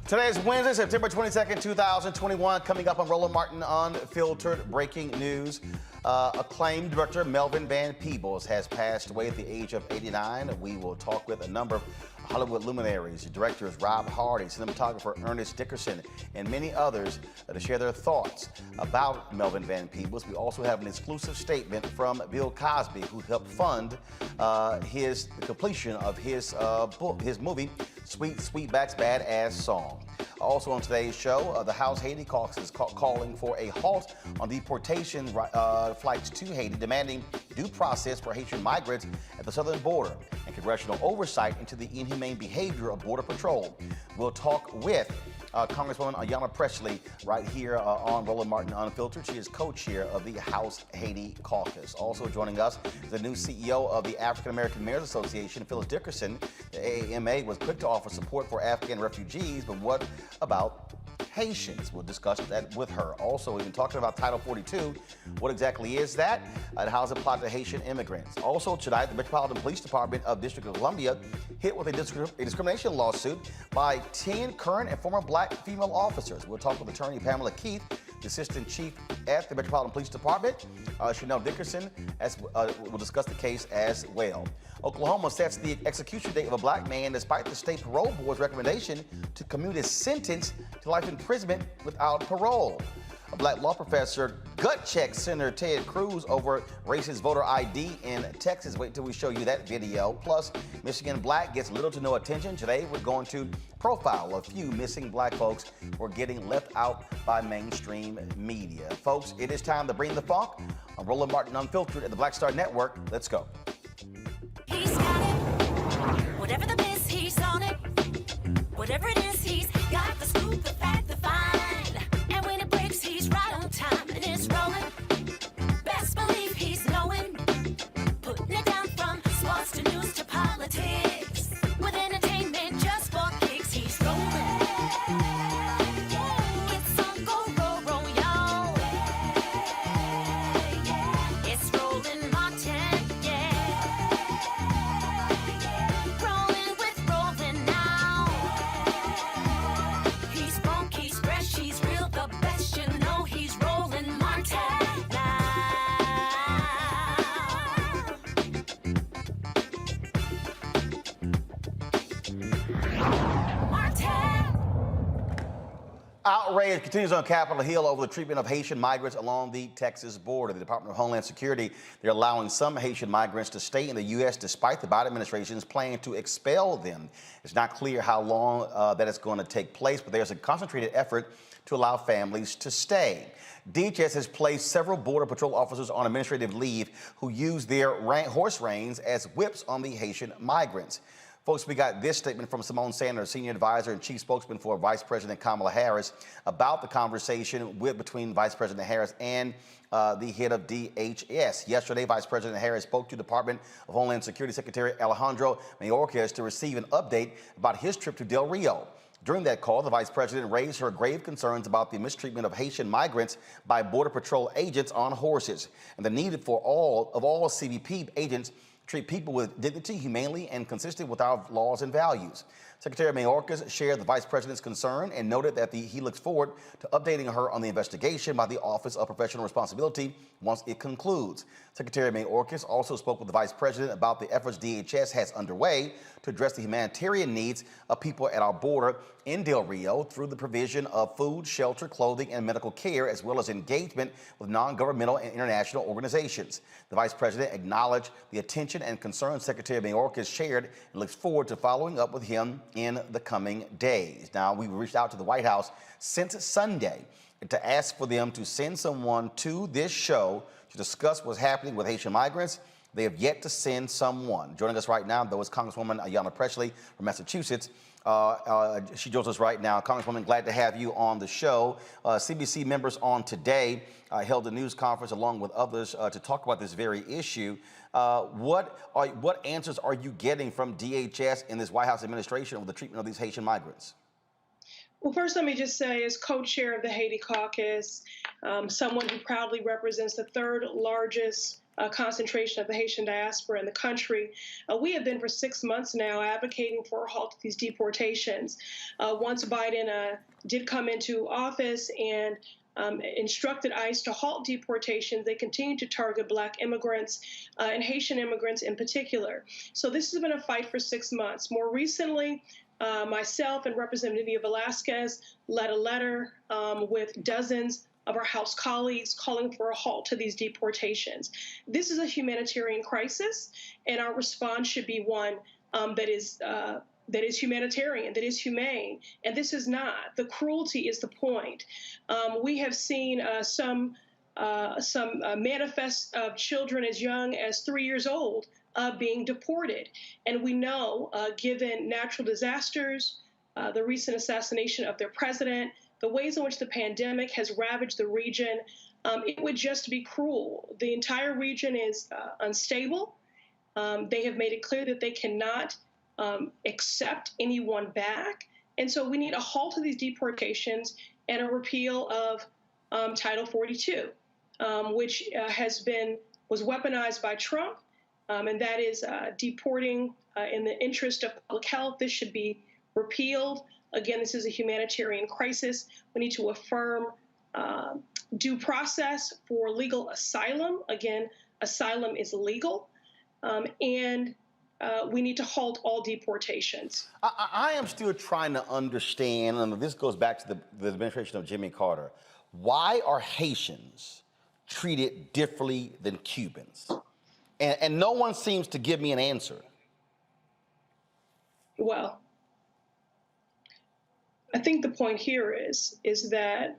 Today is Wednesday, September 22nd, 2021. Coming up on Roland Martin Unfiltered Breaking News. Acclaimed director Melvin Van Peebles has passed away at the age of 89. We will talk with a number of Hollywood luminaries, directors Rob Hardy, cinematographer Ernest Dickerson, and many others to share their thoughts about Melvin Van Peebles. We also have an exclusive statement from Bill Cosby, who helped fund the completion of his movie, Sweet Sweetback's Badass Song. Also on today's show, the House Haiti caucus is calling for a halt on deportation flights to Haiti, demanding due process for Haitian migrants at the southern border and congressional oversight into the inhumane behavior of Border Patrol. We'll talk with Congresswoman Ayanna Pressley right here on Roland Martin Unfiltered. She is co-chair of the House Haiti Caucus. Also joining us is the new CEO of the African American Mayors Association, Phyllis Dickerson. The AAMA was quick to offer support for Afghan refugees, but what about Haitians? We'll discuss that with her. Also, we've been talking about Title 42. What exactly is that, and how does it apply to Haitian immigrants? Also tonight, the Metropolitan Police Department of District of Columbia hit with a discrimination lawsuit by 10 current and former black female officers. We'll talk with attorney Pamela Keith, the assistant chief at the Metropolitan Police Department. Chanel Dickerson will discuss the case as well. Oklahoma sets the execution date of a black man despite the state parole board's recommendation to commute his sentence to life imprisonment without parole. A black law professor gut-checked Senator Ted Cruz over racist voter ID in Texas. Wait till we show you that video. Plus, Michigan black gets little to no attention. Today, we're going to profile a few missing black folks who are getting left out by mainstream media. Folks, it is time to bring the funk on Roland Martin Unfiltered at the Black Star Network. Let's go. He's got it. Whatever the biz, he's on it. Whatever it is, he's got the scoop, the fact, the find. And when it breaks, he's right on time and it's rolling. Best believe he's knowing. Putting it down from sports to news to politics. With entertainment just for kicks, he's rolling. It's on go, roll, y'all. It's Roland Martin, yeah. Rolling with Roland now. He's funk, he's fresh, he's real, the best, you know he's Roland Martin now. Martin! Outrage continues on Capitol Hill over the treatment of Haitian migrants along the Texas border. The Department of Homeland Security, they're allowing some Haitian migrants to stay in the U.S. despite the Biden administration's plan to expel them. It's not clear how long that is going to take place, but there's a concentrated effort to allow families to stay. DHS has placed several Border Patrol officers on administrative leave who use their horse reins as whips on the Haitian migrants. Folks, we got this statement from Simone Sanders, Senior Advisor and Chief Spokesman for Vice President Kamala Harris, about the conversation between Vice President Harris and the head of DHS. Yesterday, Vice President Harris spoke to Department of Homeland Security Secretary Alejandro Mayorkas to receive an update about his trip to Del Rio. During that call, the Vice President raised her grave concerns about the mistreatment of Haitian migrants by Border Patrol agents on horses and the need for all CBP agents treat people with dignity, humanely, and consistent with our laws and values. Secretary Mayorkas shared the Vice President's concern and noted that he looks forward to updating her on the investigation by the Office of Professional Responsibility once it concludes. Secretary Mayorkas also spoke with the Vice President about the efforts DHS has underway to address the humanitarian needs of people at our border in Del Rio through the provision of food, shelter, clothing, and medical care, as well as engagement with non-governmental and international organizations. The Vice President acknowledged the attention and concern Secretary Mayorkas shared and looks forward to following up with him in the coming days. Now, we've reached out to the White House since Sunday to ask for them to send someone to this show to discuss what's happening with Haitian migrants. They have yet to send someone. Joining us right now, though, is Congresswoman Ayanna Pressley from Massachusetts. She joins us right now. Congresswoman, glad to have you on the show. CBC members on today held a news conference along with others to talk about this very issue. What answers are you getting from DHS in this White House administration over the treatment of these Haitian migrants? Well, first, let me just say, as co-chair of the Haiti Caucus, someone who proudly represents the third largest concentration of the Haitian diaspora in the country. We have been for 6 months now advocating for a halt to these deportations. Once Biden did come into office and instructed ICE to halt deportations, they continue to target Black immigrants and Haitian immigrants in particular. So this has been a fight for 6 months. More recently, myself and Representative Velasquez led a letter with dozens of our House colleagues calling for a halt to these deportations. This is a humanitarian crisis, and our response should be one that is humanitarian, that is humane, and this is not. The cruelty is the point. We have seen some manifests of children as young as 3 years old being deported, and we know, given natural disasters, the recent assassination of their president, the ways in which the pandemic has ravaged the region, it would just be cruel. The entire region is unstable. They have made it clear that they cannot accept anyone back. And so we need a halt to these deportations and a repeal of Title 42, which was weaponized by Trump, and that is deporting in the interest of public health. This should be repealed. Again, this is a humanitarian crisis. We need to affirm due process for legal asylum. Again, asylum is legal. And we need to halt all deportations. I am still trying to understand, and this goes back to the administration of Jimmy Carter. Why are Haitians treated differently than Cubans? And no one seems to give me an answer. Well, I think the point here is that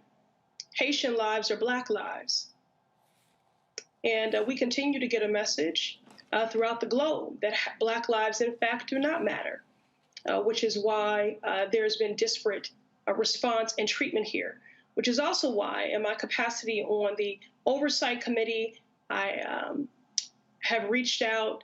Haitian lives are Black lives. And we continue to get a message throughout the globe that Black lives, in fact, do not matter, which is why there's been disparate response and treatment here, which is also why, in my capacity on the Oversight Committee, I have reached out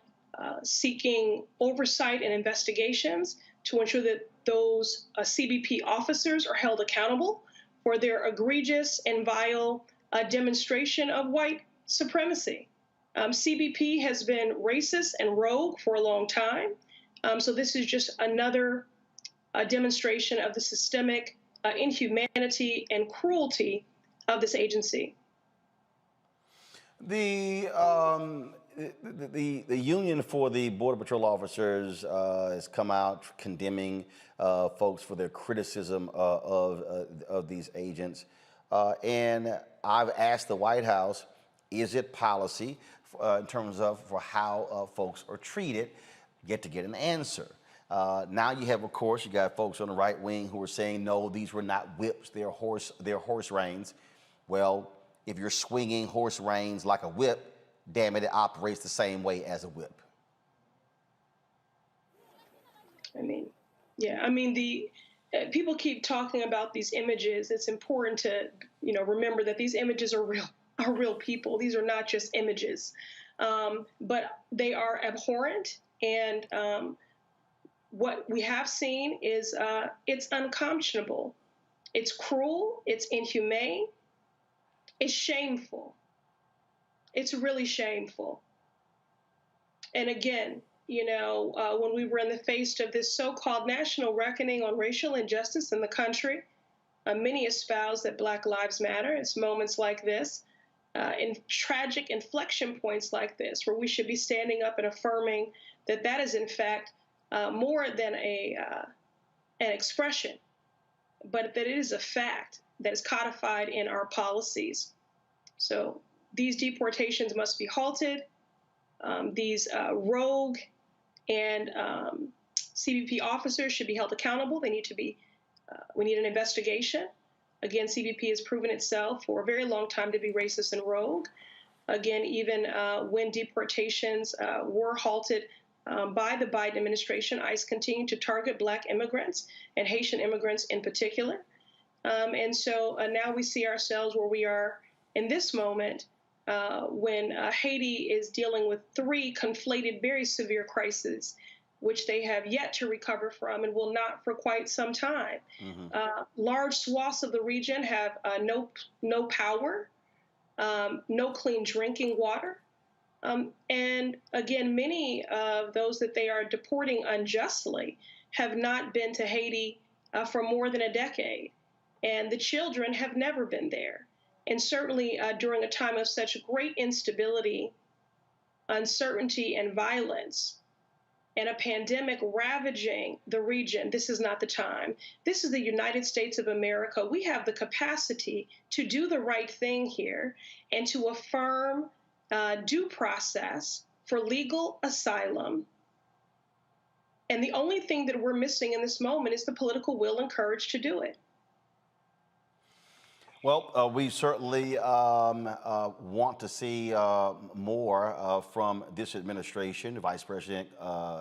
seeking oversight and investigations to ensure that those CBP officers are held accountable for their egregious and vile demonstration of white supremacy. CBP has been racist and rogue for a long time. So this is just another demonstration of the systemic inhumanity and cruelty of this agency. The union for the Border Patrol officers has come out condemning folks for their criticism of these agents. And I've asked the White House, is it policy in terms of for how folks are treated, yet to get an answer. Now you have, of course, you got folks on the right wing who are saying, no, these were not whips, they're horse reins. Well, if you're swinging horse reins like a whip, damn it, it operates the same way as a whip. People keep talking about these images. It's important to, remember that these images are real people. These are not just images, but they are abhorrent. And what we have seen is it's unconscionable. It's cruel. It's inhumane. It's shameful. It's really shameful. And again, when we were in the face of this so-called national reckoning on racial injustice in the country, many espouse that Black Lives Matter. It's moments like this, in tragic inflection points like this, where we should be standing up and affirming that is in fact more than an expression, but that it is a fact that is codified in our policies. So these deportations must be halted. These rogue and CBP officers should be held accountable. They need to be. We need an investigation. Again, CBP has proven itself for a very long time to be racist and rogue. Again, even when deportations were halted by the Biden administration, ICE continued to target Black immigrants and Haitian immigrants in particular. And so now we see ourselves where we are in this moment when Haiti is dealing with three conflated, very severe crises, which they have yet to recover from and will not for quite some time. Mm-hmm. Large swaths of the region have no power, no clean drinking water, And again, many of those that they are deporting unjustly have not been to Haiti for more than a decade. And the children have never been there. And certainly during a time of such great instability, uncertainty, and violence, and a pandemic ravaging the region, this is not the time. This is the United States of America. We have the capacity to do the right thing here and to affirm due process for legal asylum. And the only thing that we're missing in this moment is the political will and courage to do it. Well, we certainly want to see more from this administration. Vice President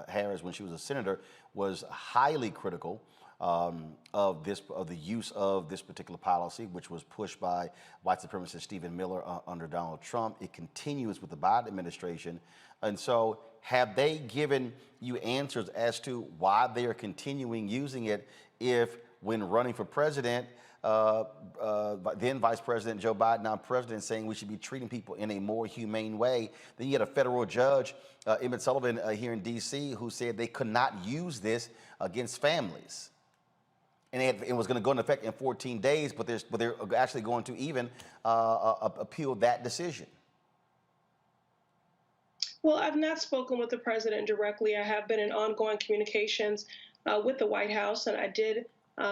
Harris, when she was a senator, was highly critical of the use of this particular policy, which was pushed by white supremacist Stephen Miller under Donald Trump. It continues with the Biden administration. And so have they given you answers as to why they are continuing using it if, when running for president, then Vice President Joe Biden, now President, saying we should be treating people in a more humane way? Then you had a federal judge, Emmett Sullivan, here in D.C., who said they could not use this against families. And it was going to go into effect in 14 days, but they're actually going to even appeal that decision. Well, I've not spoken with the president directly. I have been in ongoing communications with the White House, and I did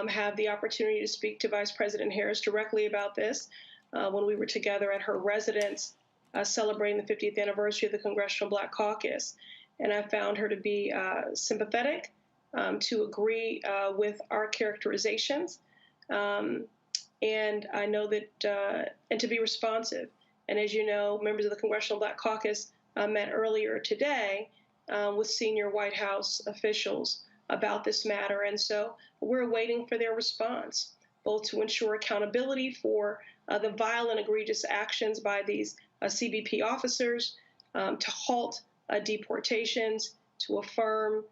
have the opportunity to speak to Vice President Harris directly about this when we were together at her residence celebrating the 50th anniversary of the Congressional Black Caucus. And I found her to be sympathetic, to agree with our characterizations, and I know that, and to be responsive. And as you know, members of the Congressional Black Caucus met earlier today with senior White House officials about this matter. And so we're waiting for their response, both to ensure accountability for the vile and egregious actions by these CBP officers, to halt deportations, to affirm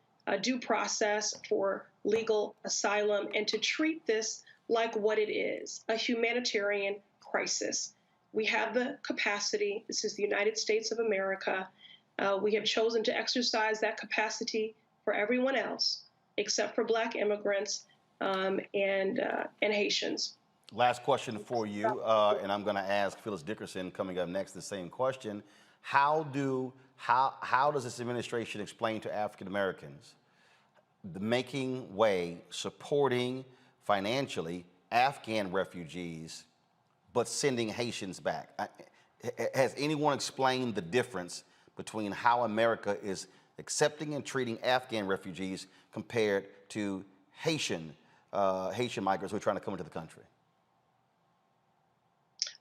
due process for legal asylum, and to treat this like what it is, a humanitarian crisis. We have the capacity. This is the United States of America. We have chosen to exercise that capacity for everyone else, except for Black immigrants and Haitians. Last question for you, and I'm going to ask Phyllis Dickerson coming up next the same question. How does this administration explain to African Americans the making way, supporting financially Afghan refugees, but sending Haitians back? Has anyone explained the difference between how America is accepting and treating Afghan refugees compared to Haitian migrants who are trying to come into the country?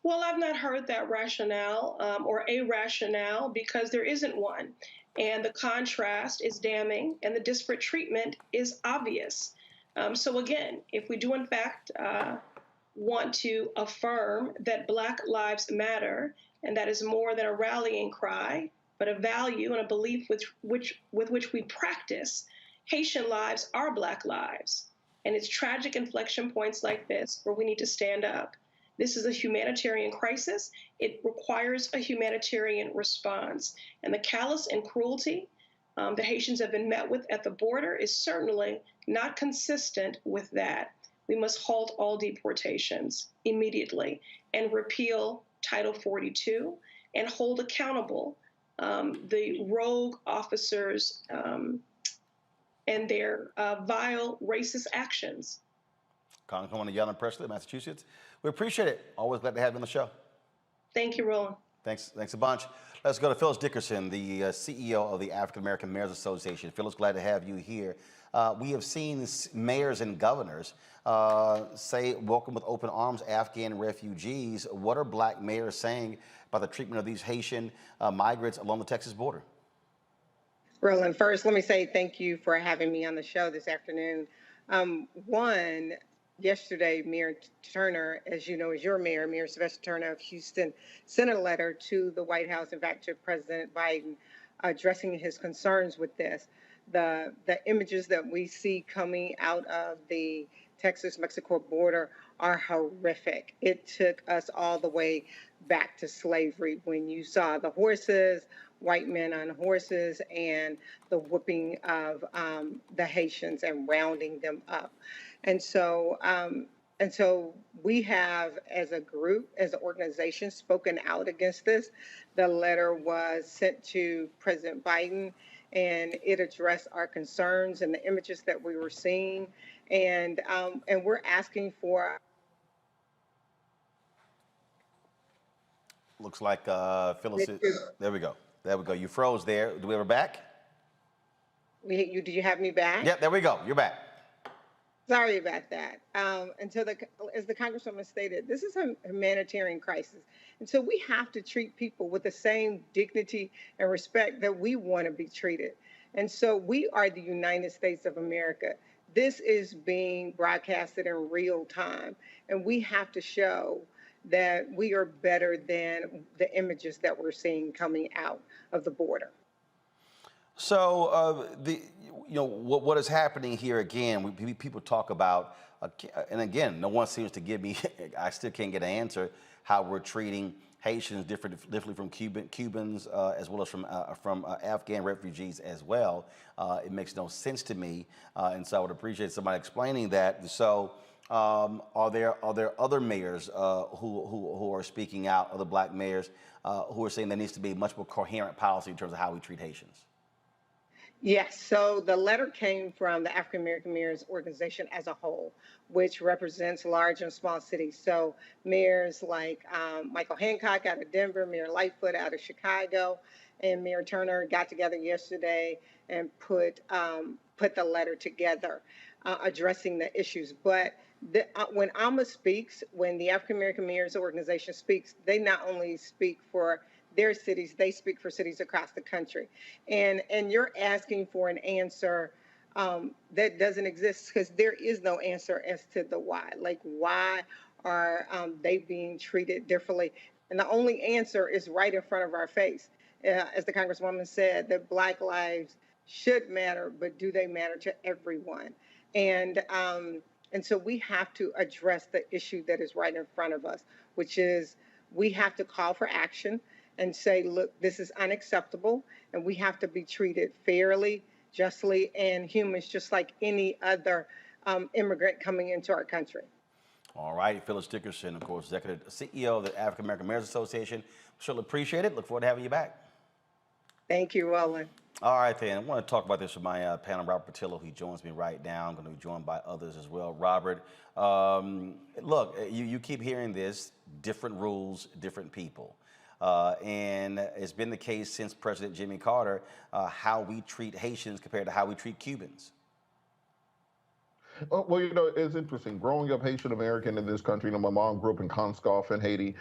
Well, I've not heard that rationale or a rationale, because there isn't one. And the contrast is damning and the disparate treatment is obvious. So again, if we do in fact want to affirm that Black lives matter, and that is more than a rallying cry, but a value and a belief with which we practice, Haitian lives are Black lives. And it's tragic inflection points like this where we need to stand up. This is a humanitarian crisis. It requires a humanitarian response. And the callous and cruelty that Haitians have been met with at the border is certainly not consistent with that. We must halt all deportations immediately and repeal Title 42 and hold accountable the rogue officers and their vile racist actions. Congresswoman Yellen Presley, Massachusetts. We appreciate it. Always glad to have you on the show. Thank you, Roland. Thanks a bunch. Let's go to Phyllis Dickerson, the CEO of the African American Mayors Association. Phyllis, glad to have you here. We have seen mayors and governors say, welcome with open arms Afghan refugees. What are Black mayors saying about the treatment of these Haitian migrants along the Texas border? Roland, first, let me say thank you for having me on the show this afternoon. Yesterday, Mayor Turner, as you know, is your mayor, Mayor Sylvester Turner of Houston, sent a letter to the White House, in fact, to President Biden, addressing his concerns with this. The images that we see coming out of the Texas-Mexico border are horrific. It took us all the way back to slavery when you saw the horses, white men on horses and the whooping of the Haitians and rounding them up. And so, and so we have, as a group, as an organization, spoken out against this. The letter was sent to President Biden, and it addressed our concerns and the images that we were seeing. And we're asking for. Looks like Phyllis. There we go. There we go. You froze there. Do we have her back? Do you have me back? Yep, there we go. You're back. Sorry about that. And so, as the Congresswoman stated, this is a humanitarian crisis. And so we have to treat people with the same dignity and respect that we want to be treated. And so we are the United States of America. This is being broadcasted in real time. And we have to show that we are better than the images that we're seeing coming out of the border. So what is happening here again? People talk about, and again, no one seems to give me. I still can't get an answer how we're treating Haitians differently from Cubans as well as from Afghan refugees as well. It makes no sense to me, and so I would appreciate somebody explaining that. So. Are there other mayors who are speaking out, other black mayors who are saying there needs to be much more coherent policy in terms of how we treat Haitians? Yes, so the letter came from the African American Mayors Organization as a whole, which represents large and small cities. So mayors like Michael Hancock out of Denver, Mayor Lightfoot out of Chicago, and Mayor Turner got together yesterday and put the letter together addressing the issues. But when AMA speaks, when the African American Mayors Organization speaks, they not only speak for their cities, they speak for cities across the country. And you're asking for an answer that doesn't exist, because there is no answer as to the why. Like, why are they being treated differently? And the only answer is right in front of our face. As the Congresswoman said, that Black lives should matter, but do they matter to everyone? And so we have to address the issue that is right in front of us, which is we have to call for action and say, look, this is unacceptable, and we have to be treated fairly, justly, and humans, just like any other immigrant coming into our country. All right, Phyllis Dickerson, of course, Executive CEO of the African American Mayors Association. Surely appreciate it. Look forward to having you back. Thank you, Roland. All right, then. I want to talk about this with my panel, Robert Patillo, who joins me right now. I'm going to be joined by others as well. Robert, look, you keep hearing this, different rules, different people. And it's been the case since President Jimmy Carter, how we treat Haitians compared to how we treat Cubans. Well, it's interesting. Growing up Haitian American in this country, my mom grew up in Conscoff in Haiti.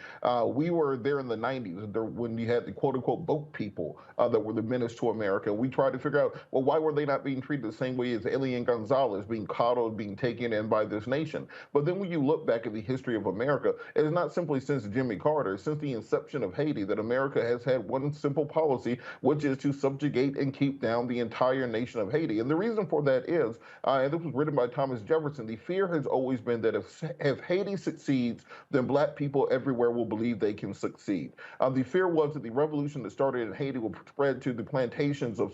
We were there in the 90s when you had the quote-unquote boat people that were the menace to America. We tried to figure out, well, why were they not being treated the same way as Elian Gonzalez, being coddled, being taken in by this nation? But then when you look back at the history of America, it is not simply since Jimmy Carter, since the inception of Haiti, that America has had one simple policy, which is to subjugate and keep down the entire nation of Haiti. And the reason for that is, and this was written by Thomas Jefferson, the fear has always been that if Haiti succeeds, then black people everywhere will believe they can succeed. The fear was that the revolution that started in Haiti would spread to the plantations of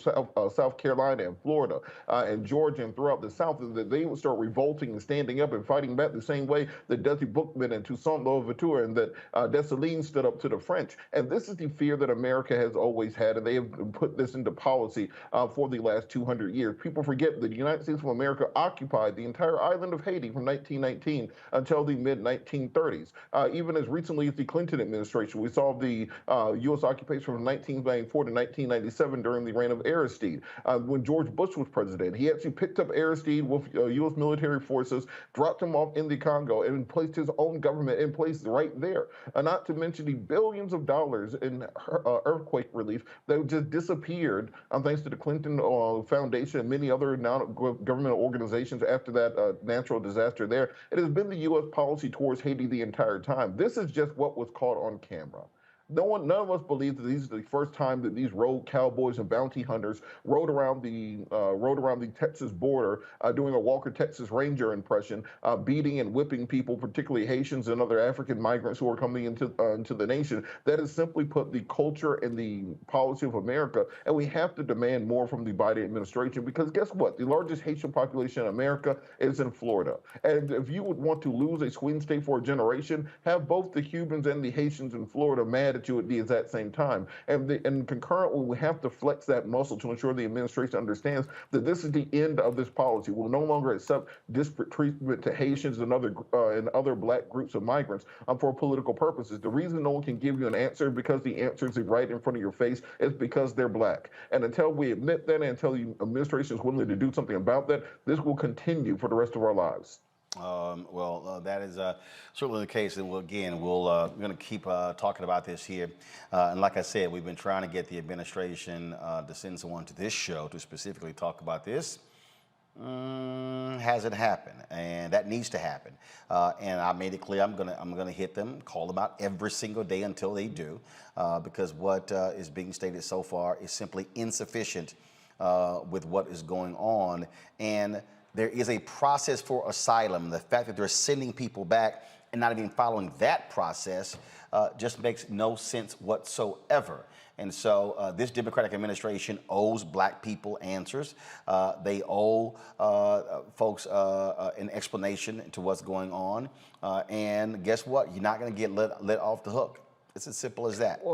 South Carolina and Florida and Georgia and throughout the South, and that they would start revolting and standing up and fighting back the same way that Desi Boukman and Toussaint Louverture and that Dessalines stood up to the French. And this is the fear that America has always had, and they have put this into policy for the last 200 years. People forget that the United States of America occupied the entire island of Haiti from 1919 until the mid-1930s. Even as recently as the Clinton administration, we saw the U.S. occupation from 1994 to 1997 during the reign of Aristide. When George Bush was president, he actually picked up Aristide with U.S. military forces, dropped him off in the Congo, and placed his own government in place right there. Not to mention the billions of dollars in earthquake relief that just disappeared thanks to the Clinton Foundation and many other non-government organizations after that natural disaster there. It has been the U.S. policy towards Haiti the entire time. This is just what was caught on camera. None of us believe that these are the first time that these rogue cowboys and bounty hunters rode around the Texas border, doing a Walker Texas Ranger impression, beating and whipping people, particularly Haitians and other African migrants who are coming into the nation. That has simply put the culture and the policy of America, and we have to demand more from the Biden administration because guess what? The largest Haitian population in America is in Florida, and if you would want to lose a swing state for a generation, have both the Cubans and the Haitians in Florida mad at you at the exact same time. And concurrently, we have to flex that muscle to ensure the administration understands that this is the end of this policy. We'll no longer accept disparate treatment to Haitians and other black groups of migrants for political purposes. The reason no one can give you an answer because the answer is right in front of your face is because they're black. And until we admit that and until the administration is willing to do something about that, this will continue for the rest of our lives. That is certainly the case, and we're going to keep talking about this here. And like I said, we've been trying to get the administration to send someone to this show to specifically talk about this. Hasn't happened, and that needs to happen. And I made it clear I'm gonna hit them, call them out every single day until they do, because what is being stated so far is simply insufficient with what is going on. And there is a process for asylum. The fact that they're sending people back and not even following that process just makes no sense whatsoever. And so this Democratic administration owes black people answers. They owe folks an explanation to what's going on. And guess what? You're not going to get let off the hook. It's as simple as that.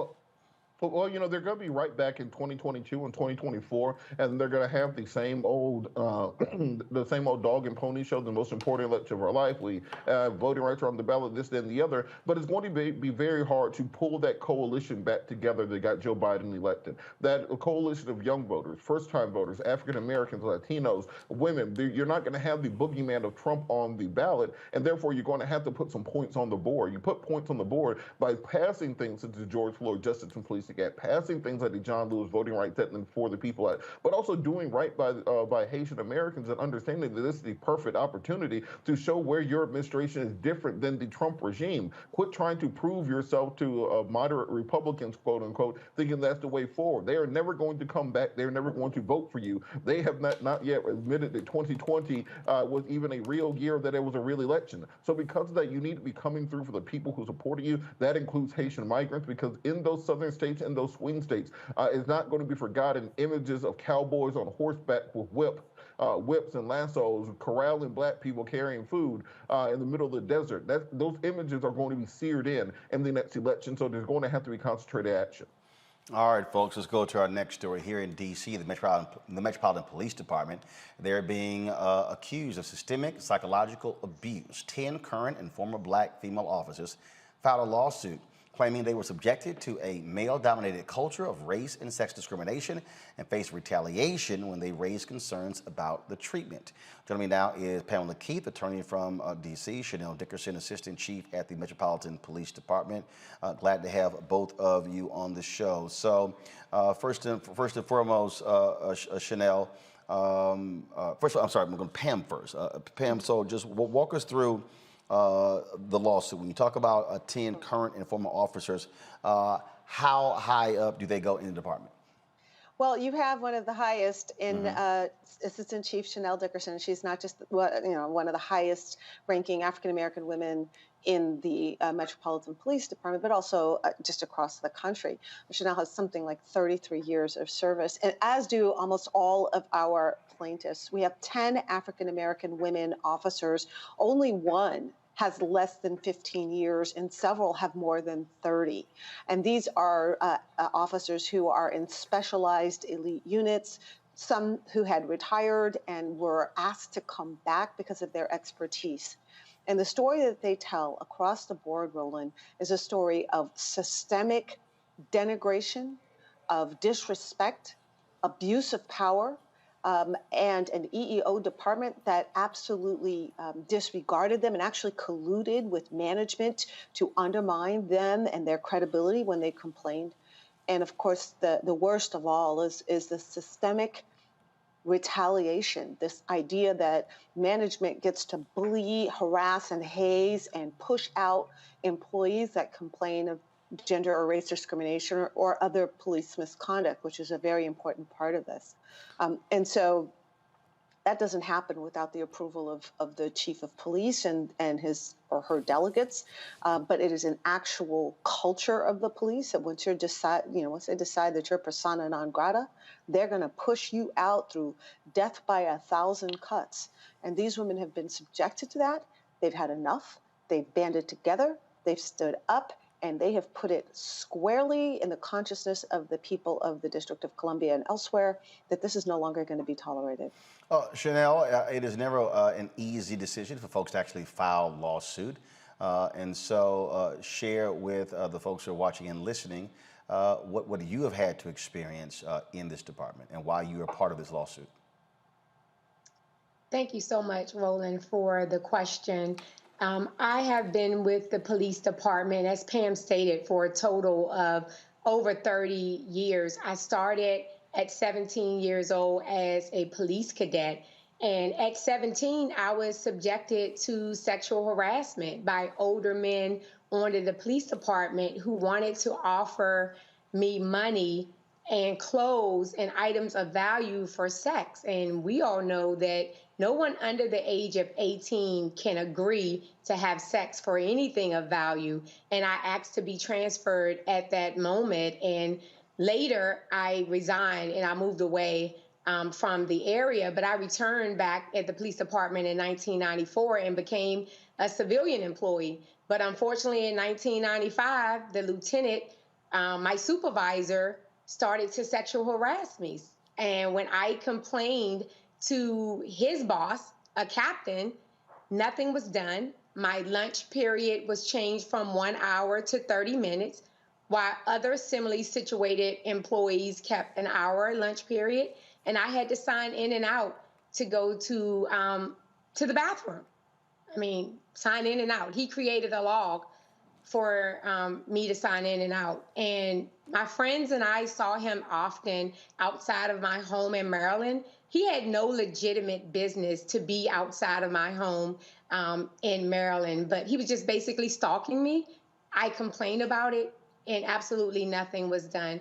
Well, they're going to be right back in 2022 and 2024, and they're going to have the same old dog and pony show, the most important election of our life. Voting rights are on the ballot, this, that, and the other. But it's going to be very hard to pull that coalition back together that got Joe Biden elected. That coalition of young voters, first-time voters, African Americans, Latinos, women. You're not going to have the boogeyman of Trump on the ballot, and therefore you're going to have to put some points on the board. You put points on the board by passing things such as George Floyd Justice and Police Act, passing things like the John Lewis Voting Rights Act and For the People Act, but also doing right by Haitian Americans and understanding that this is the perfect opportunity to show where your administration is different than the Trump regime. Quit trying to prove yourself to moderate Republicans, quote unquote, thinking that's the way forward. They are never going to come back. They're never going to vote for you. They have not yet admitted that 2020 was even a real year, that it was a real election. So because of that, you need to be coming through for the people who supported you. That includes Haitian migrants, because in those southern states and those swing states, it's not going to be forgotten images of cowboys on horseback with whips and lassos corralling black people carrying food in the middle of the desert. Those images are going to be seared in the next election, so there's going to have to be concentrated action. All right, folks, let's go to our next story. Here in D.C., the Metropolitan Police Department, they're being accused of systemic psychological abuse. 10 current and former black female officers filed a lawsuit claiming they were subjected to a male-dominated culture of race and sex discrimination and faced retaliation when they raised concerns about the treatment. Joining me now is Pamela Keith, attorney from D.C., Chanel Dickerson, assistant chief at the Metropolitan Police Department. Glad to have both of you on the show. So first and foremost, Chanel, first of all, I'm sorry, I'm going to Pam first. Pam, so just walk us through the lawsuit. When you talk about 10 current and former officers, how high up do they go in the department? Well, you have one of the highest in Assistant Chief Chanel Dickerson. She's not just one of the highest ranking African American women in the Metropolitan Police Department, but also just across the country. Chanel has something like 33 years of service, and as do almost all of our plaintiffs. We have 10 African American women officers. Only one has less than 15 years, and several have more than 30. And these are officers who are in specialized elite units, some who had retired and were asked to come back because of their expertise. And the story that they tell across the board, Roland, is a story of systemic denigration, of disrespect, abuse of power, and an EEO department that absolutely disregarded them and actually colluded with management to undermine them and their credibility when they complained. And of course, the worst of all is the systemic retaliation, this idea that management gets to bully, harass, and haze and push out employees that complain of gender or race discrimination or other police misconduct, which is a very important part of this. And so that doesn't happen without the approval of the chief of police and his or her delegates. But it is an actual culture of the police that once they decide that you're persona non grata, they're going to push you out through death by 1,000 cuts. And these women have been subjected to that. They've had enough. They've banded together. They've stood up. And they have put it squarely in the consciousness of the people of the District of Columbia and elsewhere that this is no longer going to be tolerated. Chanel, it is never an easy decision for folks to actually file a lawsuit. And so share with the folks who are watching and listening what you have had to experience in this department and why you are part of this lawsuit. Thank you so much, Roland, for the question. I have been with the police department, as Pam stated, for a total of over 30 years. I started at 17 years old as a police cadet. And at 17, I was subjected to sexual harassment by older men under the police department who wanted to offer me money and clothes and items of value for sex. And we all know that no one under the age of 18 can agree to have sex for anything of value. And I asked to be transferred at that moment. And later I resigned and I moved away from the area, but I returned back at the police department in 1994 and became a civilian employee. But unfortunately in 1995, the lieutenant, my supervisor, started to sexual harass me. And when I complained to his boss, a captain, nothing was done. My lunch period was changed from 1 hour to 30 minutes, while other similarly situated employees kept an hour lunch period. And I had to sign in and out to go to the bathroom. I mean, sign in and out. He created a log for me to sign in and out. And my friends and I saw him often outside of my home in Maryland. He had no legitimate business to be outside of my home in Maryland, but he was just basically stalking me. I complained about it, and absolutely nothing was done.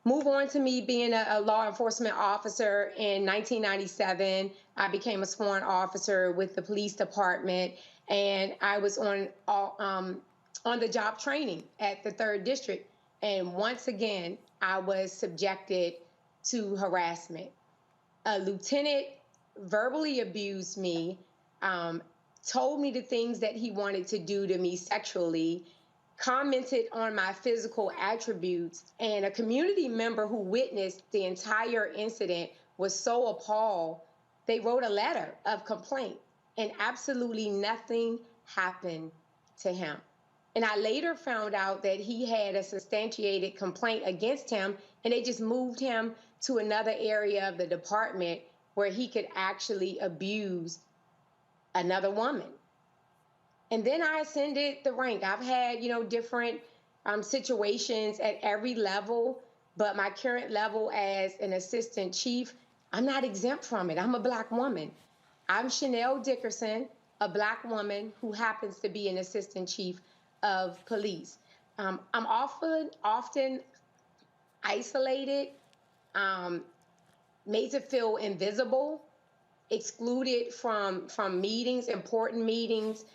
Move on to me being a law enforcement officer in 1997. I became a sworn officer with the police department, and I was on the job training at the 3rd District. And once again, I was subjected to harassment. A lieutenant verbally abused me, told me the things that he wanted to do to me sexually, commented on my physical attributes, and a community member who witnessed the entire incident was so appalled, they wrote a letter of complaint, and absolutely nothing happened to him. And I later found out that he had a substantiated complaint against him, and they just moved him to another area of the department where he could actually abuse another woman. And then I ascended the rank. I've had, different situations at every level, but my current level as an assistant chief, I'm not exempt from it. I'm a Black woman. I'm Chanel Dickerson, a Black woman who happens to be an assistant chief of police. I'm often isolated, made to feel invisible, excluded from meetings, important meetings.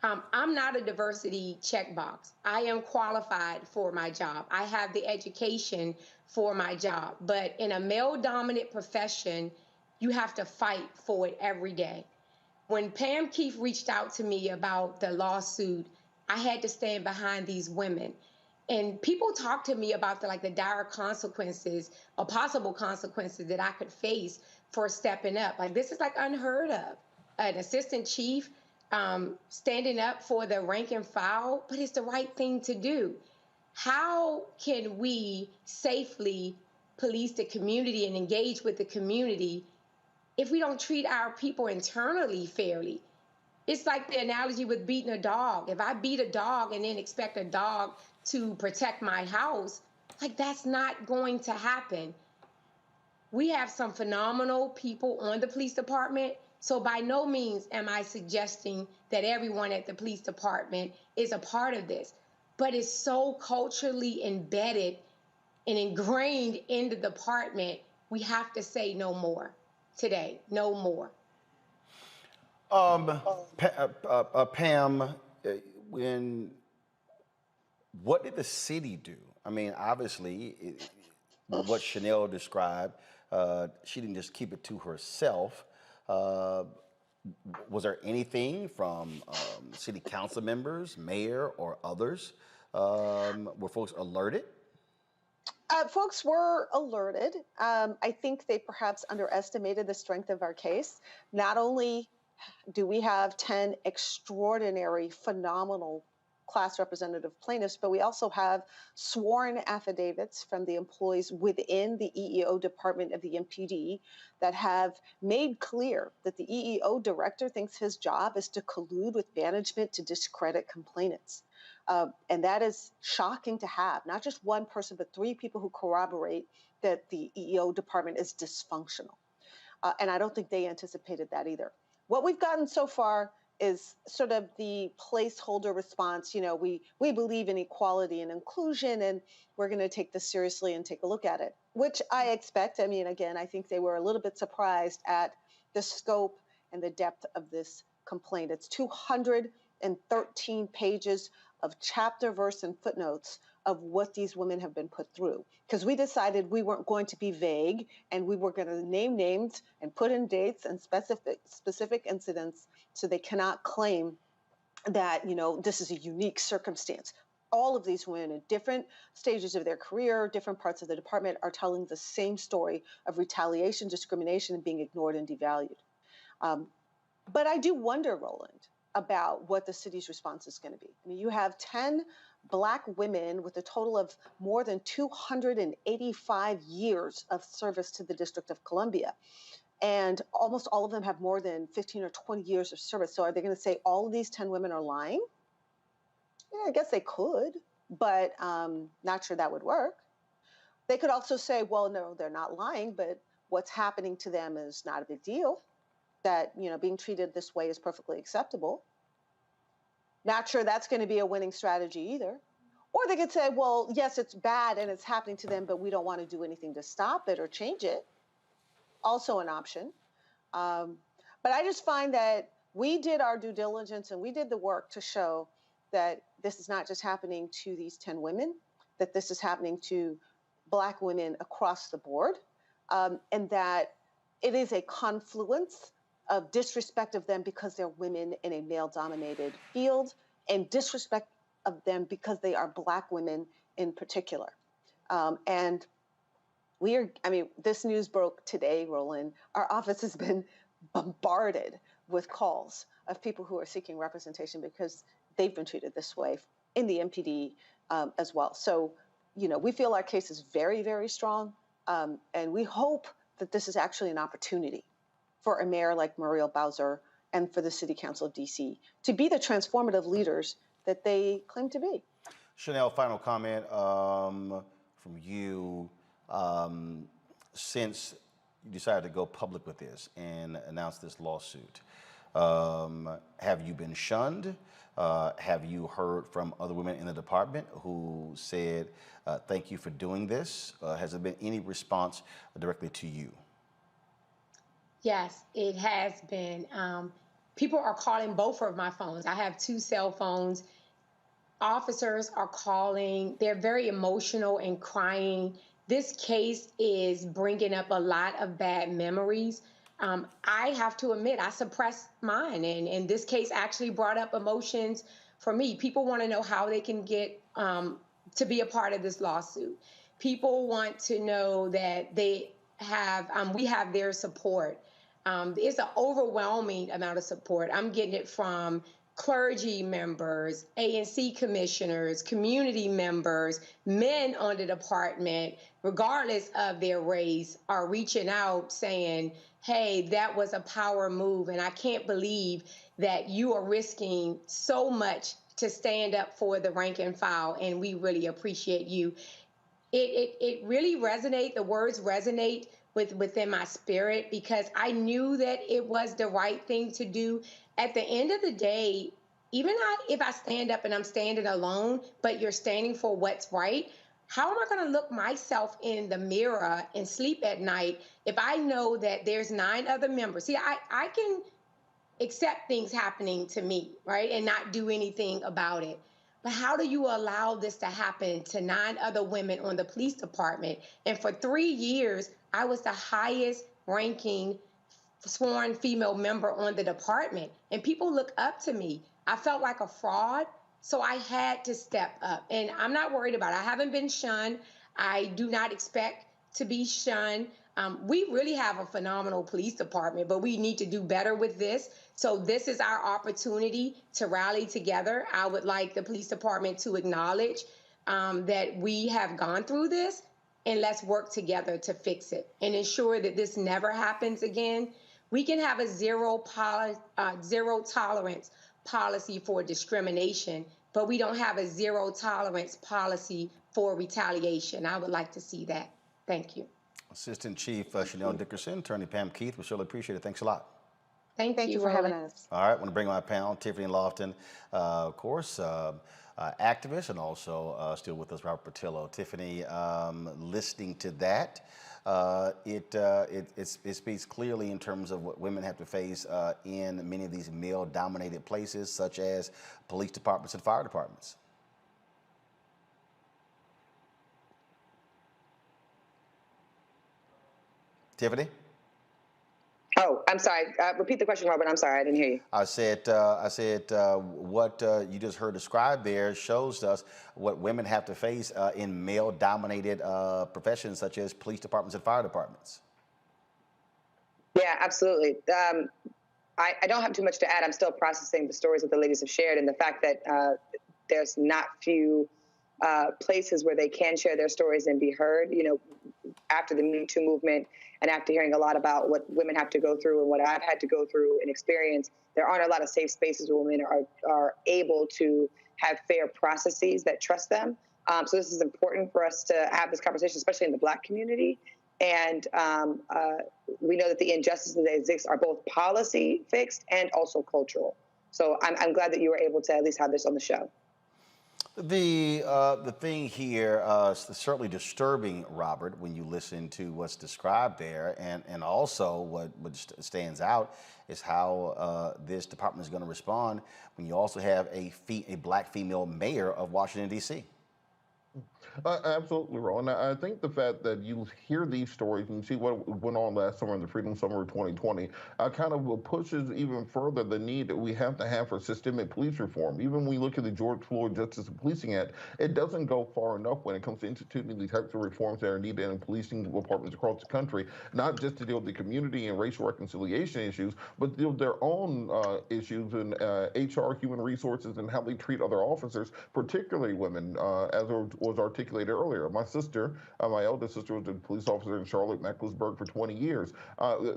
I'm not a diversity checkbox. I am qualified for my job. I have the education for my job. But in a male-dominant profession, you have to fight for it every day. When Pam Keefe reached out to me about the lawsuit, I had to stand behind these women. And people talk to me about the dire consequences or possible consequences that I could face for stepping up. This is unheard of. An assistant chief standing up for the rank and file, but it's the right thing to do. How can we safely police the community and engage with the community if we don't treat our people internally fairly? It's like the analogy with beating a dog. If I beat a dog and then expect a dog to protect my house, that's not going to happen. We have some phenomenal people on the police department. So by no means am I suggesting that everyone at the police department is a part of this. but it's so culturally embedded and ingrained in the department. We have to say no more today, no more. Pam, what did the city do? I mean, obviously, what Chanel described, she didn't just keep it to herself. Was there anything from city council members, mayor, or others? Were folks alerted? Folks were alerted. I think they perhaps underestimated the strength of our case. Not only do we have 10 extraordinary, phenomenal class representative plaintiffs, but we also have sworn affidavits from the employees within the EEO department of the MPD that have made clear that the EEO director thinks his job is to collude with management to discredit complainants. And that is shocking to have, not just one person, but 3 people who corroborate that the EEO department is dysfunctional. And I don't think they anticipated that either. What we've gotten so far is sort of the placeholder response. You know, we believe in equality and inclusion, and we're going to take this seriously and take a look at it, which I expect. I mean, again, I think they were a little bit surprised at the scope and the depth of this complaint. It's 213 pages of chapter, verse, and footnotes of what these women have been put through. Because we decided we weren't going to be vague, and we were going to name names and put in dates and specific incidents, so they cannot claim that, you know, this is a unique circumstance. All of these women at different stages of their career, different parts of the department, are telling the same story of retaliation, discrimination, and being ignored and devalued. But I do wonder, Roland, about what the city's response is going to be. I mean, you have 10 Black women with a total of more than 285 years of service to the District of Columbia. And almost all of them have more than 15 or 20 years of service. So are they going to say all of these 10 women are lying? Yeah, I guess they could, but not sure that would work. They could also say, well, no, they're not lying, but what's happening to them is not a big deal. That, you know, being treated this way is perfectly acceptable. Not sure that's going to be a winning strategy either. Or they could say, well, yes, it's bad and it's happening to them, but we don't want to do anything to stop it or change it. Also an option. But I just find that we did our due diligence and we did the work to show that this is not just happening to these 10 women, that this is happening to Black women across the board, and that it is a confluence of disrespect of them because they're women in a male-dominated field, and disrespect of them because they are Black women in particular. And this news broke today, Roland. Our office has been bombarded with calls of people who are seeking representation because they've been treated this way in the MPD as well. So, you know, we feel our case is very, very strong, and we hope that this is actually an opportunity for a mayor like Muriel Bowser and for the City Council of DC to be the transformative leaders that they claim to be. Chanel, final comment from you. Since you decided to go public with this and announce this lawsuit, have you been shunned? Have you heard from other women in the department who said, thank you for doing this? Has there been any response directly to you? Yes, it has been. People are calling both of my phones. I have 2 cell phones. Officers are calling. They're very emotional and crying. This case is bringing up a lot of bad memories. I have to admit, I suppressed mine, and this case actually brought up emotions for me. People want to know how they can get to be a part of this lawsuit. People want to know that they have, we have their support. It's an overwhelming amount of support. I'm getting it from clergy members, ANC commissioners, community members, men on the department, regardless of their race, are reaching out saying, hey, that was a power move, and I can't believe that you are risking so much to stand up for the rank and file, and we really appreciate you. It really resonates, the words resonate within my spirit, because I knew that it was the right thing to do. At the end of the day, if I stand up and I'm standing alone, but you're standing for what's right, how am I going to look myself in the mirror and sleep at night if I know that there's 9 other members? See, I can accept things happening to me, right, and not do anything about it. But how do you allow this to happen to 9 other women on the police department? And for 3 years, I was the highest ranking sworn female member on the department, and people look up to me. I felt like a fraud, so I had to step up. And I'm not worried about it. I haven't been shunned. I do not expect to be shunned. We really have a phenomenal police department, but we need to do better with this. So this is our opportunity to rally together. I would like the police department to acknowledge that we have gone through this, and let's work together to fix it and ensure that this never happens again. We can have a zero tolerance policy for discrimination, but we don't have a zero tolerance policy for retaliation. I would like to see that. Thank you. Assistant Chief Chanel Dickerson, Attorney Pam Keith, we surely appreciate it. Thanks a lot. Thank you for Roland. having us. All right, I want to bring my panel, Tiffany Lofton, of course, activist, and also still with us, Robert Patillo. Tiffany, listening to that, it speaks clearly in terms of what women have to face in many of these male-dominated places, such as police departments and fire departments. Tiffany? Oh, I'm sorry. Repeat the question, Robert. I'm sorry. I didn't hear you. I said what you just heard described there shows us what women have to face in male-dominated professions such as police departments and fire departments. Yeah, absolutely. I don't have too much to add. I'm still processing the stories that the ladies have shared, and the fact that there's not few places where they can share their stories and be heard. You know, after the Me Too movement, and after hearing a lot about what women have to go through and what I've had to go through and experience, there aren't a lot of safe spaces where women are able to have fair processes that trust them. So this is important for us to have this conversation, especially in the Black community. And we know that the injustices that exist are both policy fixed and also cultural. So I'm glad that you were able to at least have this on the show. The thing here is certainly disturbing, Robert, when you listen to what's described there, and also what stands out is how this department is going to respond when you also have a Black female mayor of Washington, D.C. Absolutely, Roland. I think the fact that you hear these stories and see what went on last summer in the Freedom Summer of 2020 kind of pushes even further the need that we have to have for systemic police reform. Even when we look at the George Floyd Justice and Policing Act, it doesn't go far enough when it comes to instituting these types of reforms that are needed in policing departments across the country, not just to deal with the community and racial reconciliation issues, but to deal with their own issues in HR, human resources, and how they treat other officers, particularly women, as was articulated earlier. My sister, my eldest sister, was a police officer in Charlotte, Mecklenburg for 20 years.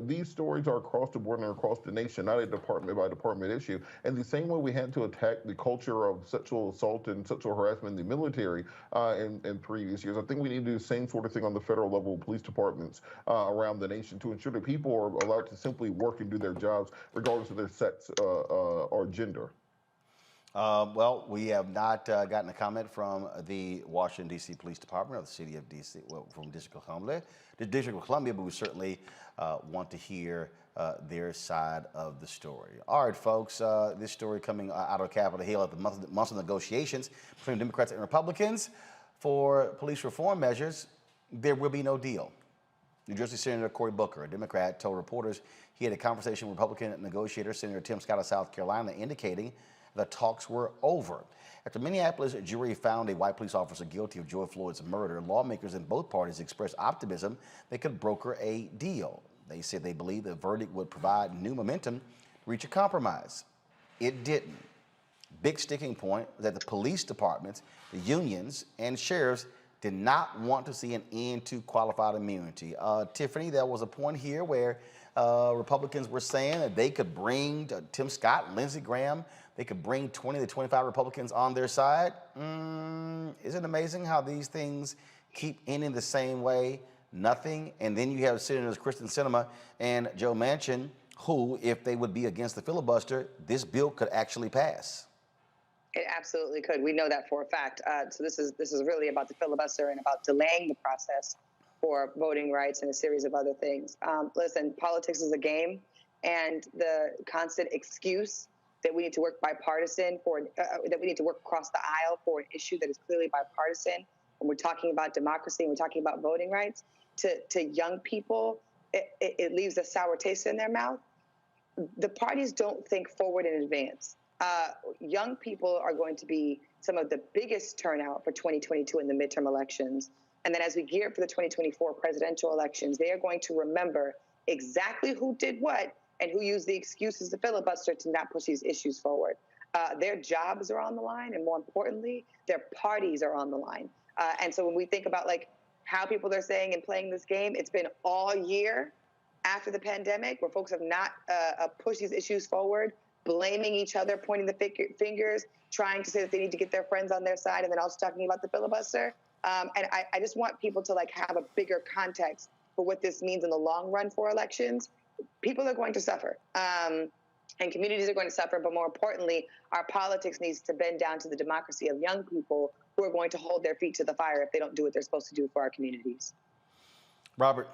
These stories are across the board and across the nation, not a department by department issue. And the same way we had to attack the culture of sexual assault and sexual harassment in the military in previous years, I think we need to do the same sort of thing on the federal level of police departments around the nation to ensure that people are allowed to simply work and do their jobs regardless of their sex or gender. Well, we have not gotten a comment from the Washington, D.C. Police Department or the City of D.C., well, from District of Columbia, but we certainly want to hear their side of the story. All right, folks, this story coming out of Capitol Hill at the months of negotiations between Democrats and Republicans for police reform measures. There will be no deal. New Jersey Senator Cory Booker, a Democrat, told reporters he had a conversation with Republican negotiator Senator Tim Scott of South Carolina, indicating the talks were over. After Minneapolis jury found a white police officer guilty of George Floyd's murder, lawmakers in both parties expressed optimism they could broker a deal. They said they believed the verdict would provide new momentum to reach a compromise. It didn't. Big sticking point was that the police departments, the unions, and sheriffs did not want to see an end to qualified immunity. Tiffany, there was a point here where Republicans were saying that they could bring Tim Scott, Lindsey Graham, they could bring 20 to 25 Republicans on their side. Isn't it amazing how these things keep ending the same way? Nothing. And then you have Senators Kristen Sinema and Joe Manchin, who, if they would be against the filibuster, this bill could actually pass. It absolutely could. We know that for a fact. So this is really about the filibuster and about delaying the process for voting rights and a series of other things. Listen, politics is a game, and the constant excuse that we need to work bipartisan for, that we need to work across the aisle for an issue that is clearly bipartisan, when we're talking about democracy and we're talking about voting rights, to young people, it leaves a sour taste in their mouth. The parties don't think forward in advance. Young people are going to be some of the biggest turnout for 2022 in the midterm elections. And then as we gear up for the 2024 presidential elections, they are going to remember exactly who did what and who used the excuses of filibuster to not push these issues forward. Their jobs are on the line, and more importantly, their parties are on the line. And so when we think about like how people are saying and playing this game, it's been all year after the pandemic where folks have not pushed these issues forward, blaming each other, pointing the fingers, trying to say that they need to get their friends on their side, and then also talking about the filibuster. And I just want people to like have a bigger context for what this means in the long run for elections. People are going to suffer, and communities are going to suffer, but more importantly, our politics needs to bend down to the democracy of young people who are going to hold their feet to the fire if they don't do what they're supposed to do for our communities. Robert.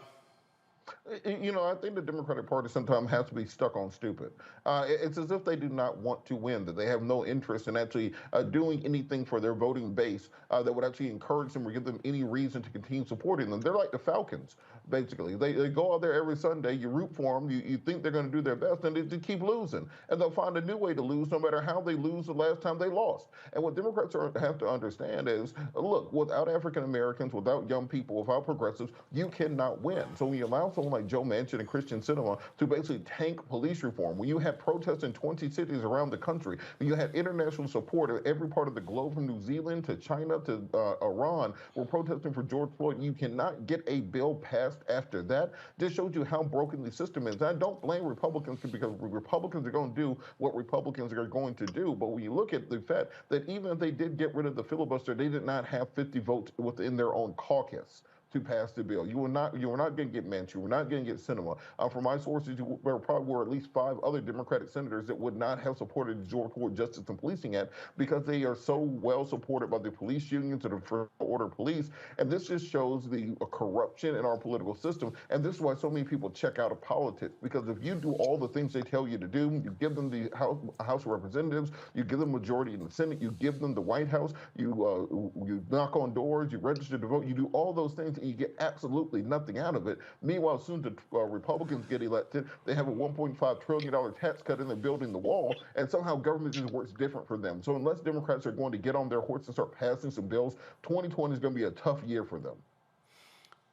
You know, I think the Democratic Party sometimes has to be stuck on stupid. It's as if they do not want to win, that they have no interest in actually doing anything for their voting base that would actually encourage them or give them any reason to continue supporting them. They're like the Falcons, basically. They go out there every Sunday, you root for them, you think they're going to do their best, and they keep losing. And they'll find a new way to lose no matter how they lose the last time they lost. And what Democrats have to understand is, look, without African Americans, without young people, without progressives, you cannot win. So when you allow someone like Joe Manchin and Christian Sinema to basically tank police reform, when you had protests in 20 cities around the country, when you had international support in every part of the globe, from New Zealand to China to Iran, were protesting for George Floyd, you cannot get a bill passed after that. This shows you how broken the system is. I don't blame Republicans, because Republicans are going to do what Republicans are going to do. But when you look at the fact that even if they did get rid of the filibuster, they did not have 50 votes within their own caucus to pass the bill. You were not going to get Manchin. You were not going to get Sinema. From my sources, there probably were at least 5 other Democratic senators that would not have supported the George Floyd Justice and Policing Act, because they are so well supported by the police unions and the First Order Police. And this just shows the corruption in our political system. And this is why so many people check out of politics, because if you do all the things they tell you to do, you give them the House of Representatives, you give them majority in the Senate, you give them the White House, you knock on doors, you register to vote, you do all those things, and you get absolutely nothing out of it. Meanwhile, as soon as the Republicans get elected, they have a $1.5 trillion tax cut and they're building the wall, and somehow government just works different for them. So unless Democrats are going to get on their horse and start passing some bills, 2020 is going to be a tough year for them.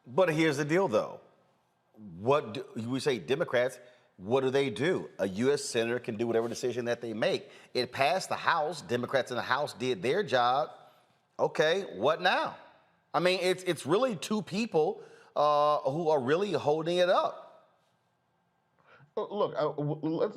But here's the deal, though. What do we say, Democrats? What do? A U.S. senator can do whatever decision that they make. It passed the House. Democrats in the House did their job. Okay, what now? I mean, it's really 2 people who are really holding it up. Look,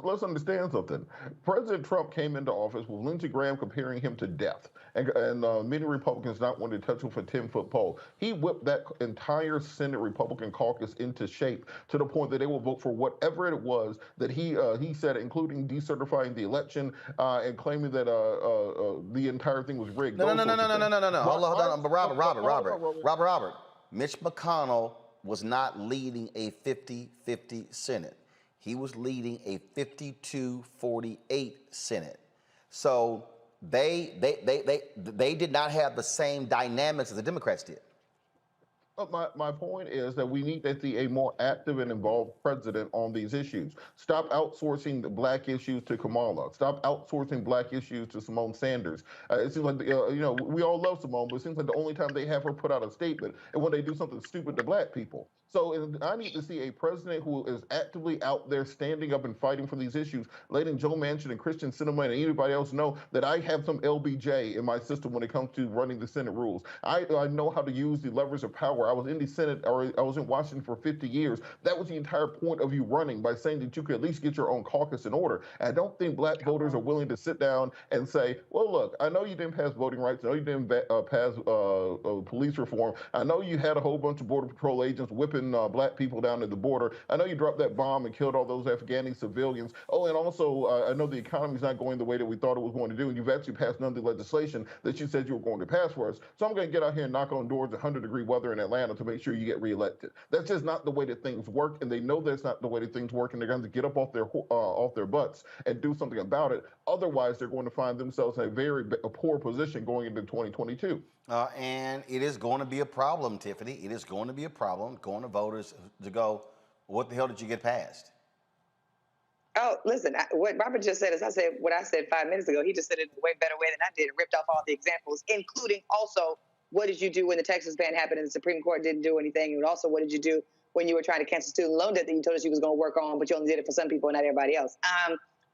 let's understand something. President Trump came into office with Lindsey Graham comparing him to death, and many Republicans not wanting to touch him for a 10-foot pole. He whipped that entire Senate Republican caucus into shape to the point that they will vote for whatever it was that he said, including decertifying the election and claiming that the entire thing was rigged. No. Hold on. But Robert. Mitch McConnell was not leading a 50-50 Senate. He was leading a 52-48 Senate. So they did not have the same dynamics as the Democrats did. My point is that we need to see a more active and involved president on these issues. Stop outsourcing the black issues to Kamala. Stop outsourcing black issues to Simone Sanders. It seems like, we all love Simone, but it seems like the only time they have her put out a statement is when they do something stupid to black people. So I need to see a president who is actively out there standing up and fighting for these issues, letting Joe Manchin and Christian Sinema and anybody else know that I have some LBJ in my system when it comes to running the Senate rules. I know how to use the levers of power. I was in the Senate, or I was in Washington for 50 years. That was the entire point of you running, by saying that you could at least get your own caucus in order. And I don't think black voters are willing to sit down and say, well, look, I know you didn't pass voting rights. I know you didn't pass police reform. I know you had a whole bunch of Border Patrol agents whipping keeping black people down at the border. I know you dropped that bomb and killed all those Afghani civilians. Oh, and also, I know the economy's not going the way that we thought it was going to do, and you've actually passed none of the legislation that you said you were going to pass for us. So I'm going to get out here and knock on doors in 100-degree weather in Atlanta to make sure you get reelected. That's just not the way that things work, and they know that's not the way that things work, and they're going to get up off their butts and do something about it. Otherwise, they're going to find themselves in a very poor position going into 2022. And it is going to be a problem, Tiffany. It is going to be a problem going to voters to go, what the hell did you get passed? Oh, listen, what Robert just said is what I said 5 minutes ago. He just said it in a way better way than I did. It ripped off all the examples, including also what did you do when the Texas ban happened and the Supreme Court didn't do anything? And also, what did you do when you were trying to cancel student loan debt that you told us you was going to work on, but you only did it for some people and not everybody else?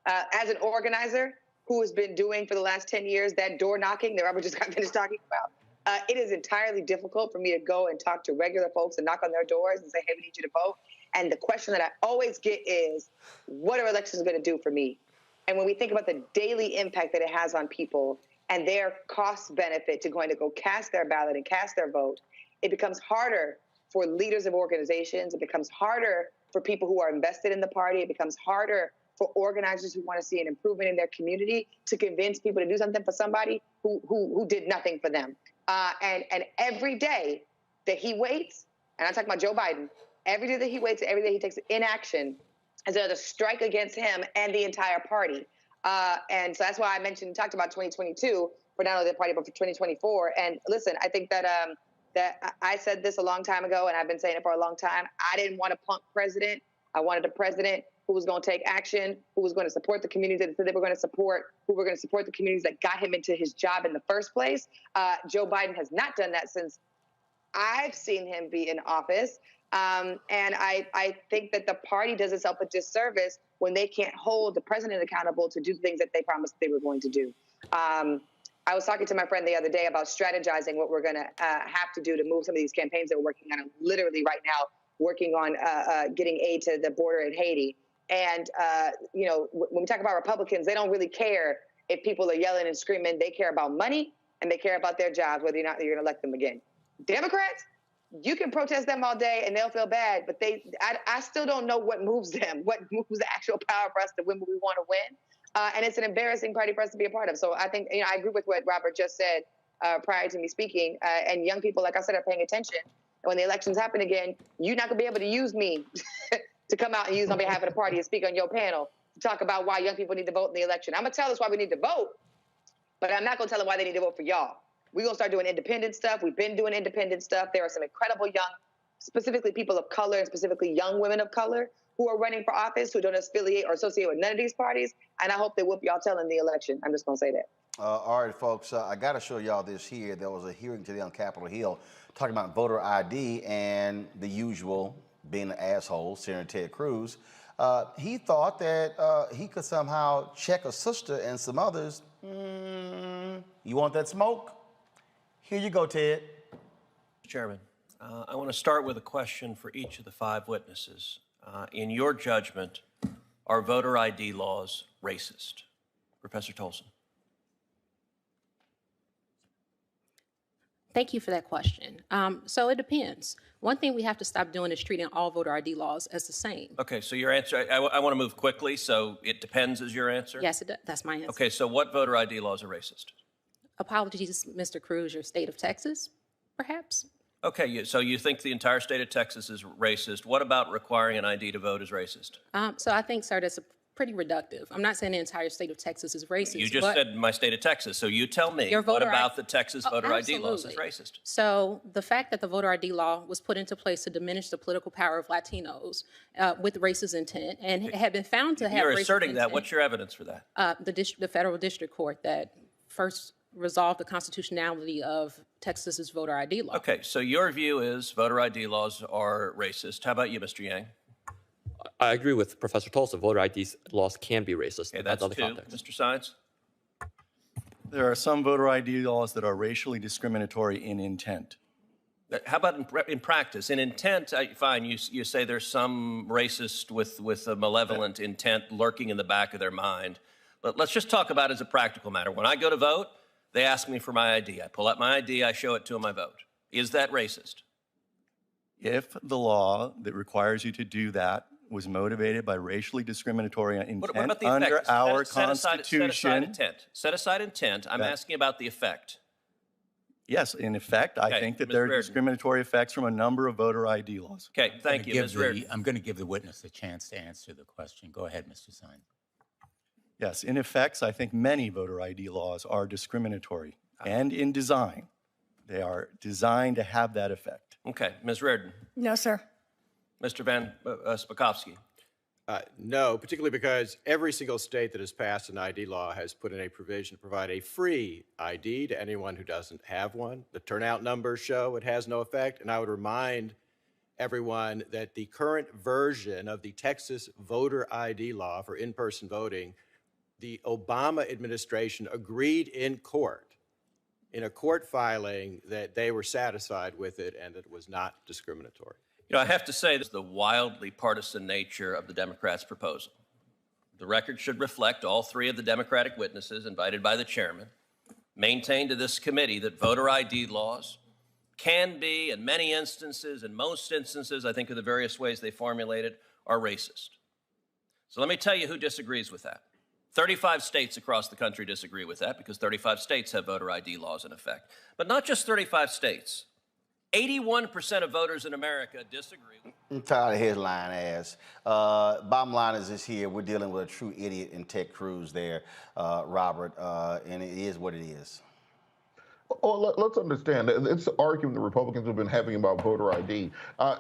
As an organizer who has been doing for the last 10 years that door knocking that Robert just got finished talking about, it is entirely difficult for me to go and talk to regular folks and knock on their doors and say, hey, we need you to vote. And the question that I always get is, what are elections going to do for me? And when we think about the daily impact that it has on people and their cost benefit to going to go cast their ballot and cast their vote, it becomes harder for leaders of organizations. It becomes harder for people who are invested in the party. It becomes harder for organizers who want to see an improvement in their community to convince people to do something for somebody who did nothing for them. And every day that he waits, and I'm talking about Joe Biden, every day that he waits, every day he takes inaction is another strike against him and the entire party. And so that's why I talked about 2022 for not only the party, but for 2024. And listen, I think that I said this a long time ago, and I've been saying it for a long time. I didn't want a punk president. I wanted a president who was going to take action, who was going to support the communities that they were going to support, who were going to support the communities that got him into his job in the first place. Joe Biden has not done that since I've seen him be in office. And I think that the party does itself a disservice when they can't hold the president accountable to do things that they promised they were going to do. I was talking to my friend the other day about strategizing what we're going to have to do to move some of these campaigns that we're working on. I'm literally right now working on getting aid to the border in Haiti. And, when we talk about Republicans, they don't really care if people are yelling and screaming. They care about money and they care about their jobs, whether or not you're going to elect them again. Democrats, you can protest them all day and they'll feel bad, but I still don't know what moves them, what moves the actual power for us to win what we want to win. And it's an embarrassing party for us to be a part of. So I think, I agree with what Robert just said prior to me speaking. And young people, like I said, are paying attention. And when the elections happen again, you're not going to be able to use me to come out and use on behalf of the party and speak on your panel to talk about why young people need to vote in the election. I'm going to tell us why we need to vote, but I'm not going to tell them why they need to vote for y'all. We're going to start doing independent stuff. We've been doing independent stuff. There are some incredible young, specifically people of color and specifically young women of color who are running for office who don't affiliate or associate with none of these parties. And I hope they whoop y'all tail in the election. I'm just going to say that. All right, folks, I got to show y'all this here. There was a hearing today on Capitol Hill talking about voter ID and the usual being an asshole, Senator Ted Cruz. He thought that he could somehow check a sister and some others. You want that smoke? Here you go, Ted. Chairman, I want to start with a question for each of the 5 witnesses. In your judgment, are voter ID laws racist? Professor Tolson. Thank you for that question. So it depends. One thing we have to stop doing is treating all voter ID laws as the same. Okay, so your answer, I want to move quickly, so it depends is your answer? Yes, that's my answer. Okay, so what voter ID laws are racist? Apologies, Mr. Cruz, your state of Texas, perhaps? Okay, so you think the entire state of Texas is racist. What about requiring an ID to vote is racist? So I think, sir, that's pretty reductive. I'm not saying the entire state of Texas is racist. You just said my state of Texas, so you tell me, what about the Texas voter ID laws is racist? So the fact that the voter ID law was put into place to diminish the political power of Latinos with racist intent and had been found to have You're racist asserting intent, that. What's your evidence for that? The federal district court that first resolved the constitutionality of Texas's voter ID law. Okay, so your view is voter ID laws are racist. How about you, Mr. Yang? I agree with Professor Tolson. Voter ID laws can be racist. Okay, that's 2. Mr. Science? There are some voter ID laws that are racially discriminatory in intent. How about in practice? In intent, fine, you say there's some racist with a malevolent intent lurking in the back of their mind. But let's just talk about it as a practical matter. When I go to vote, they ask me for my ID. I pull out my ID, I show it to them, I vote. Is that racist? If the law that requires you to do that was motivated by racially discriminatory intent What about the under effect? our Set aside Constitution. intent. Set aside intent. I'm asking about the effect. Yes, in effect, I Okay, think that Ms. there are Reardon. discriminatory effects from a number of voter ID laws. Okay, thank you, Ms. Reardon. I'm going to give the witness a chance to answer the question. Go ahead, Mr. Sine. Yes, in effects, I think many voter ID laws are discriminatory and in design. They are designed to have that effect. Okay, Ms. Reardon. No, sir. Mr. Van Spakovsky. No, particularly because every single state that has passed an ID law has put in a provision to provide a free ID to anyone who doesn't have one. The turnout numbers show it has no effect, and I would remind everyone that the current version of the Texas voter ID law for in-person voting, the Obama administration agreed in court, in a court filing, that they were satisfied with it and that it was not discriminatory. You know, I have to say this is the wildly partisan nature of the Democrats' proposal. The record should reflect all three of the Democratic witnesses invited by the chairman maintained to this committee that voter ID laws can be, in many instances, in most instances, I think of the various ways they formulated, are racist. So let me tell you who disagrees with that. 35 states across the country disagree with that because 35 states have voter ID laws in effect. But not just 35 states. 81% of voters in America disagree. I'm tired of headline ass. Bottom line is this here. We're dealing with a true idiot in Ted Cruz there, Robert, and it is what it is. Well, let's understand. It's the argument the Republicans have been having about voter ID.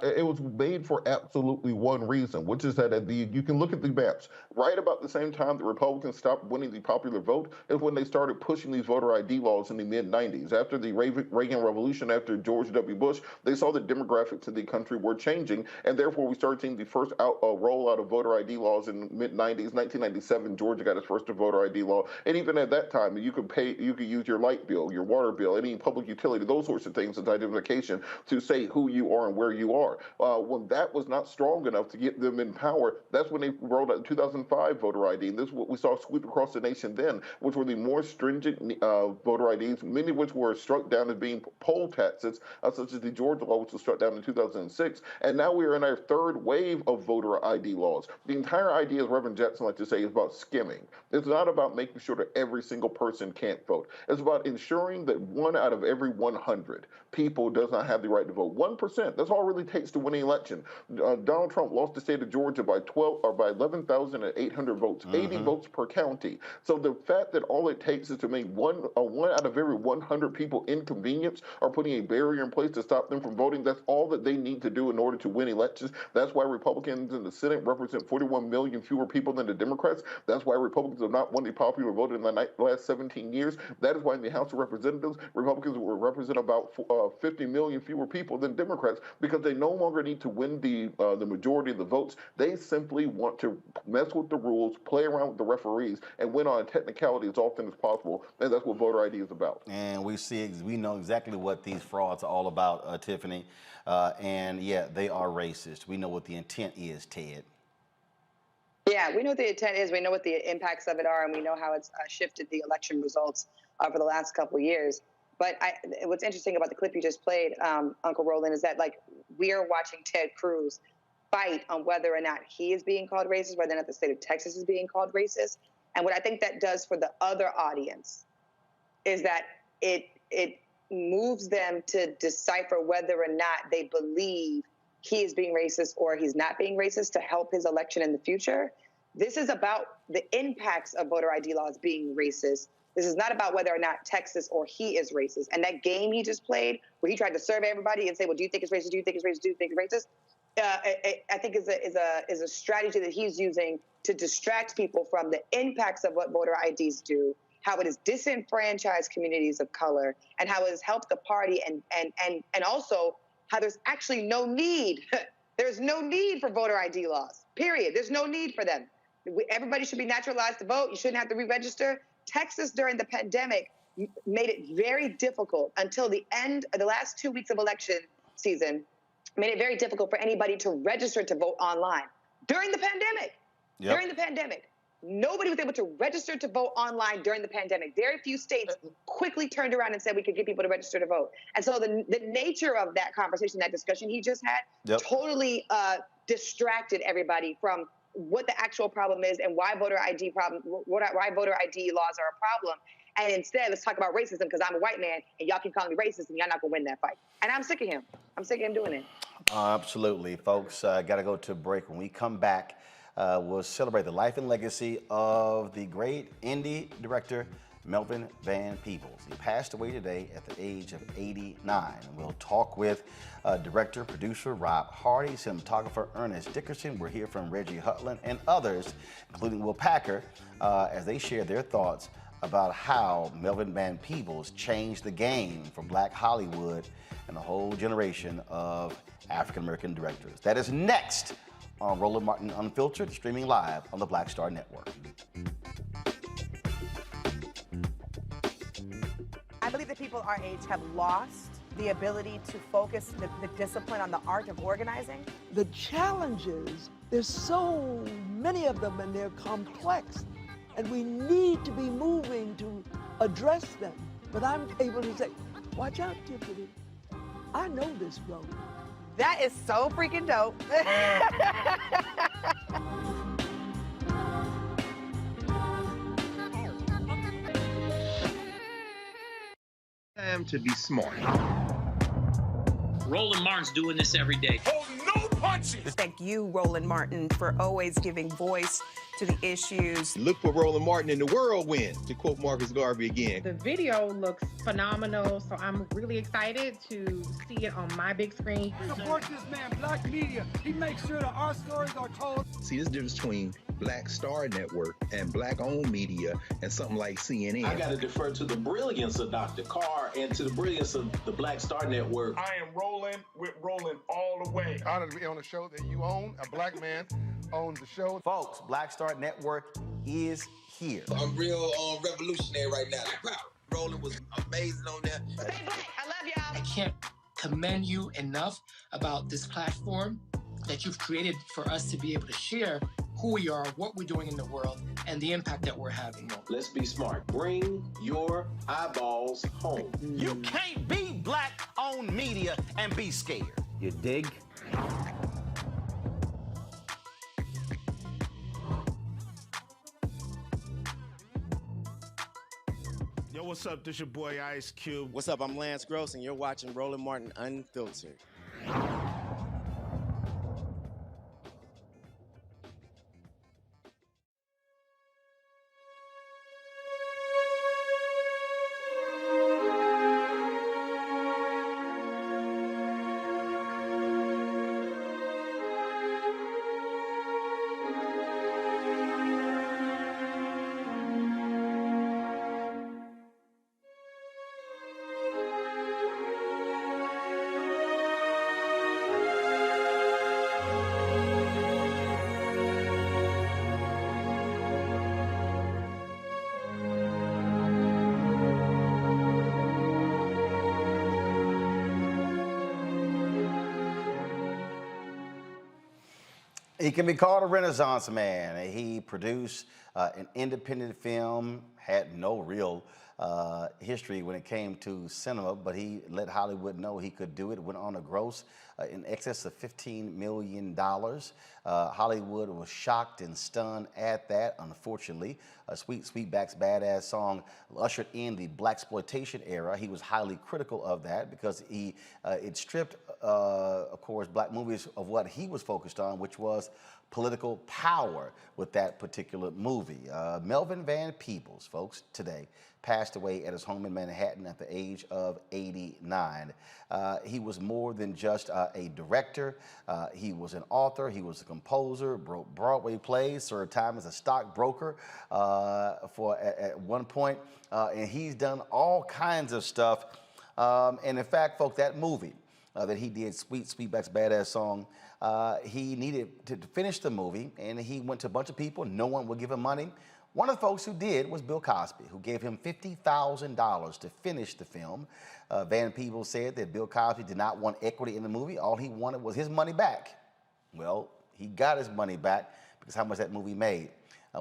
It was made for absolutely one reason, which is that you can look at the maps. Right about the same time the Republicans stopped winning the popular vote is when they started pushing these voter ID laws in the mid-'90s. After the Reagan Revolution, after George W. Bush, they saw the demographics of the country were changing, and therefore we started seeing the first rollout of voter ID laws in the mid-'90s. 1997, Georgia got its first voter ID law, and even at that time, you could use your light bill, your water bill, any public utility, those sorts of things as identification to say who you are and where you are. When that was not strong enough to get them in power, that's when they rolled out the 2005 voter ID. And this is what we saw sweep across the nation then, which were the more stringent voter IDs, many of which were struck down as being poll taxes, such as the Georgia law, which was struck down in 2006. And now we are in our third wave of voter ID laws. The entire idea, as Reverend Jackson likes to say, is about skimming. It's not about making sure that every single person can't vote. It's about ensuring that 1 out of every 100 people does not have the right to vote. 1%, that's all it really takes to win an election. Donald Trump lost the state of Georgia by 11,800 votes, 80 votes per county. So the fact that all it takes is to make one out of every 100 people inconvenienced or putting a barrier in place to stop them from voting, that's all that they need to do in order to win elections. That's why Republicans in the Senate represent 41 million fewer people than the Democrats. That's why Republicans have not won the popular vote in the last 17 years. That is why in the House of Representatives, Republicans will represent about 50 million fewer people than Democrats, because they no longer need to win the majority of the votes. They simply want to mess with the rules, play around with the referees, and win on a technicality as often as possible. And that's what voter ID is about. And we know exactly what these frauds are all about, Tiffany. And yeah, they are racist. We know what the intent is, Ted. Yeah, we know what the intent is. We know what the impacts of it are, and we know how it's shifted the election results for the last couple of years. But what's interesting about the clip you just played, Uncle Roland, is that we are watching Ted Cruz fight on whether or not he is being called racist, whether or not the state of Texas is being called racist. And what I think that does for the other audience is that it moves them to decipher whether or not they believe he is being racist or he's not being racist to help his election in the future. This is about the impacts of voter ID laws being racist. This is not about whether or not Texas or he is racist. And that game he just played, where he tried to survey everybody and say, well, do you think it's racist? Do you think it's racist? Do you think it's racist? I think is a strategy that he's using to distract people from the impacts of what voter IDs do, how it has disenfranchised communities of color, and how it has helped the party, and also how there's actually no need. There's no need for voter ID laws, period. There's no need for them. Everybody should be naturalized to vote. You shouldn't have to re-register. Texas during the pandemic made it very difficult until the end of the last 2 weeks of election season, made it very difficult for anybody to register to vote online during the pandemic. During the pandemic. Nobody was able to register to vote online during the pandemic. Very few states quickly turned around and said we could get people to register to vote. And so the nature of that conversation, that discussion he just had, totally distracted everybody from what the actual problem is and why voter ID why voter ID laws are a problem. And instead, let's talk about racism because I'm a white man and y'all can call me racist and y'all not gonna win that fight. And I'm sick of him. I'm sick of him doing it. Absolutely, folks. Got to go to a break. When we come back, we'll celebrate the life and legacy of the great indie director, Melvin Van Peebles. He passed away today at the age of 89. We'll talk with director, producer Rob Hardy, cinematographer Ernest Dickerson. We'll hear from Reggie Hutlin and others, including Will Packer, as they share their thoughts about how Melvin Van Peebles changed the game for Black Hollywood and a whole generation of African-American directors. That is next on Roland Martin Unfiltered, streaming live on the Black Star Network. I believe that people our age have lost the ability to focus the discipline on the art of organizing. The challenges, there's so many of them and they're complex, and we need to be moving to address them. But I'm able to say, watch out, Tiffany. I know this road. That is so freaking dope. Time to be smart. Roland Martin's doing this every day. Oh, no punches! Thank you, Roland Martin, for always giving voice to the issues. Look for Roland Martin in the whirlwind, to quote Marcus Garvey again. The video looks phenomenal, so I'm really excited to see it on my big screen. Support this man, Black media. He makes sure that our stories are told. See, this difference between Black Star Network and Black-owned media and something like CNN. I got to defer to the brilliance of Dr. Carr and to the brilliance of the Black Star Network. I am rolling with Roland all the way. Honored to be on a show that you own. A Black man owns the show. Folks, Black Star Network is here. I'm real revolutionary right now. Wow, Roland was amazing on there. Stay Black. I love y'all. I can't commend you enough about this platform that you've created for us to be able to share who we are, what we're doing in the world, and the impact that we're having. Let's be smart. Bring your eyeballs home. You can't be Black-owned media and be scared. You dig? Yo, what's up? This your boy Ice Cube. What's up? I'm Lance Gross, and you're watching Roland Martin Unfiltered. He can be called a Renaissance man. He produced an independent film, had no real history when it came to cinema, but he let Hollywood know he could do it. Went on to gross in excess of $15 million. Hollywood was shocked and stunned at that, unfortunately. Sweet Sweetback's Badass song ushered in the blaxploitation era. He was highly critical of that because it stripped, of course, black movies of what he was focused on, which was political power with that particular movie. Melvin Van Peebles, folks, today passed away at his home in Manhattan at the age of 89. He was more than just a director. He was an author. He was a composer, wrote Broadway plays, served time as a stockbroker at one point, and he's done all kinds of stuff. And in fact, folks, that movie that he did, Sweetback's Badass song, he needed to finish the movie, and he went to a bunch of people. No one would give him money. One of the folks who did was Bill Cosby, who gave him $50,000 to finish the film. Van Peebles said that Bill Cosby did not want equity in the movie. All he wanted was his money back. Well, he got his money back because how much that movie made.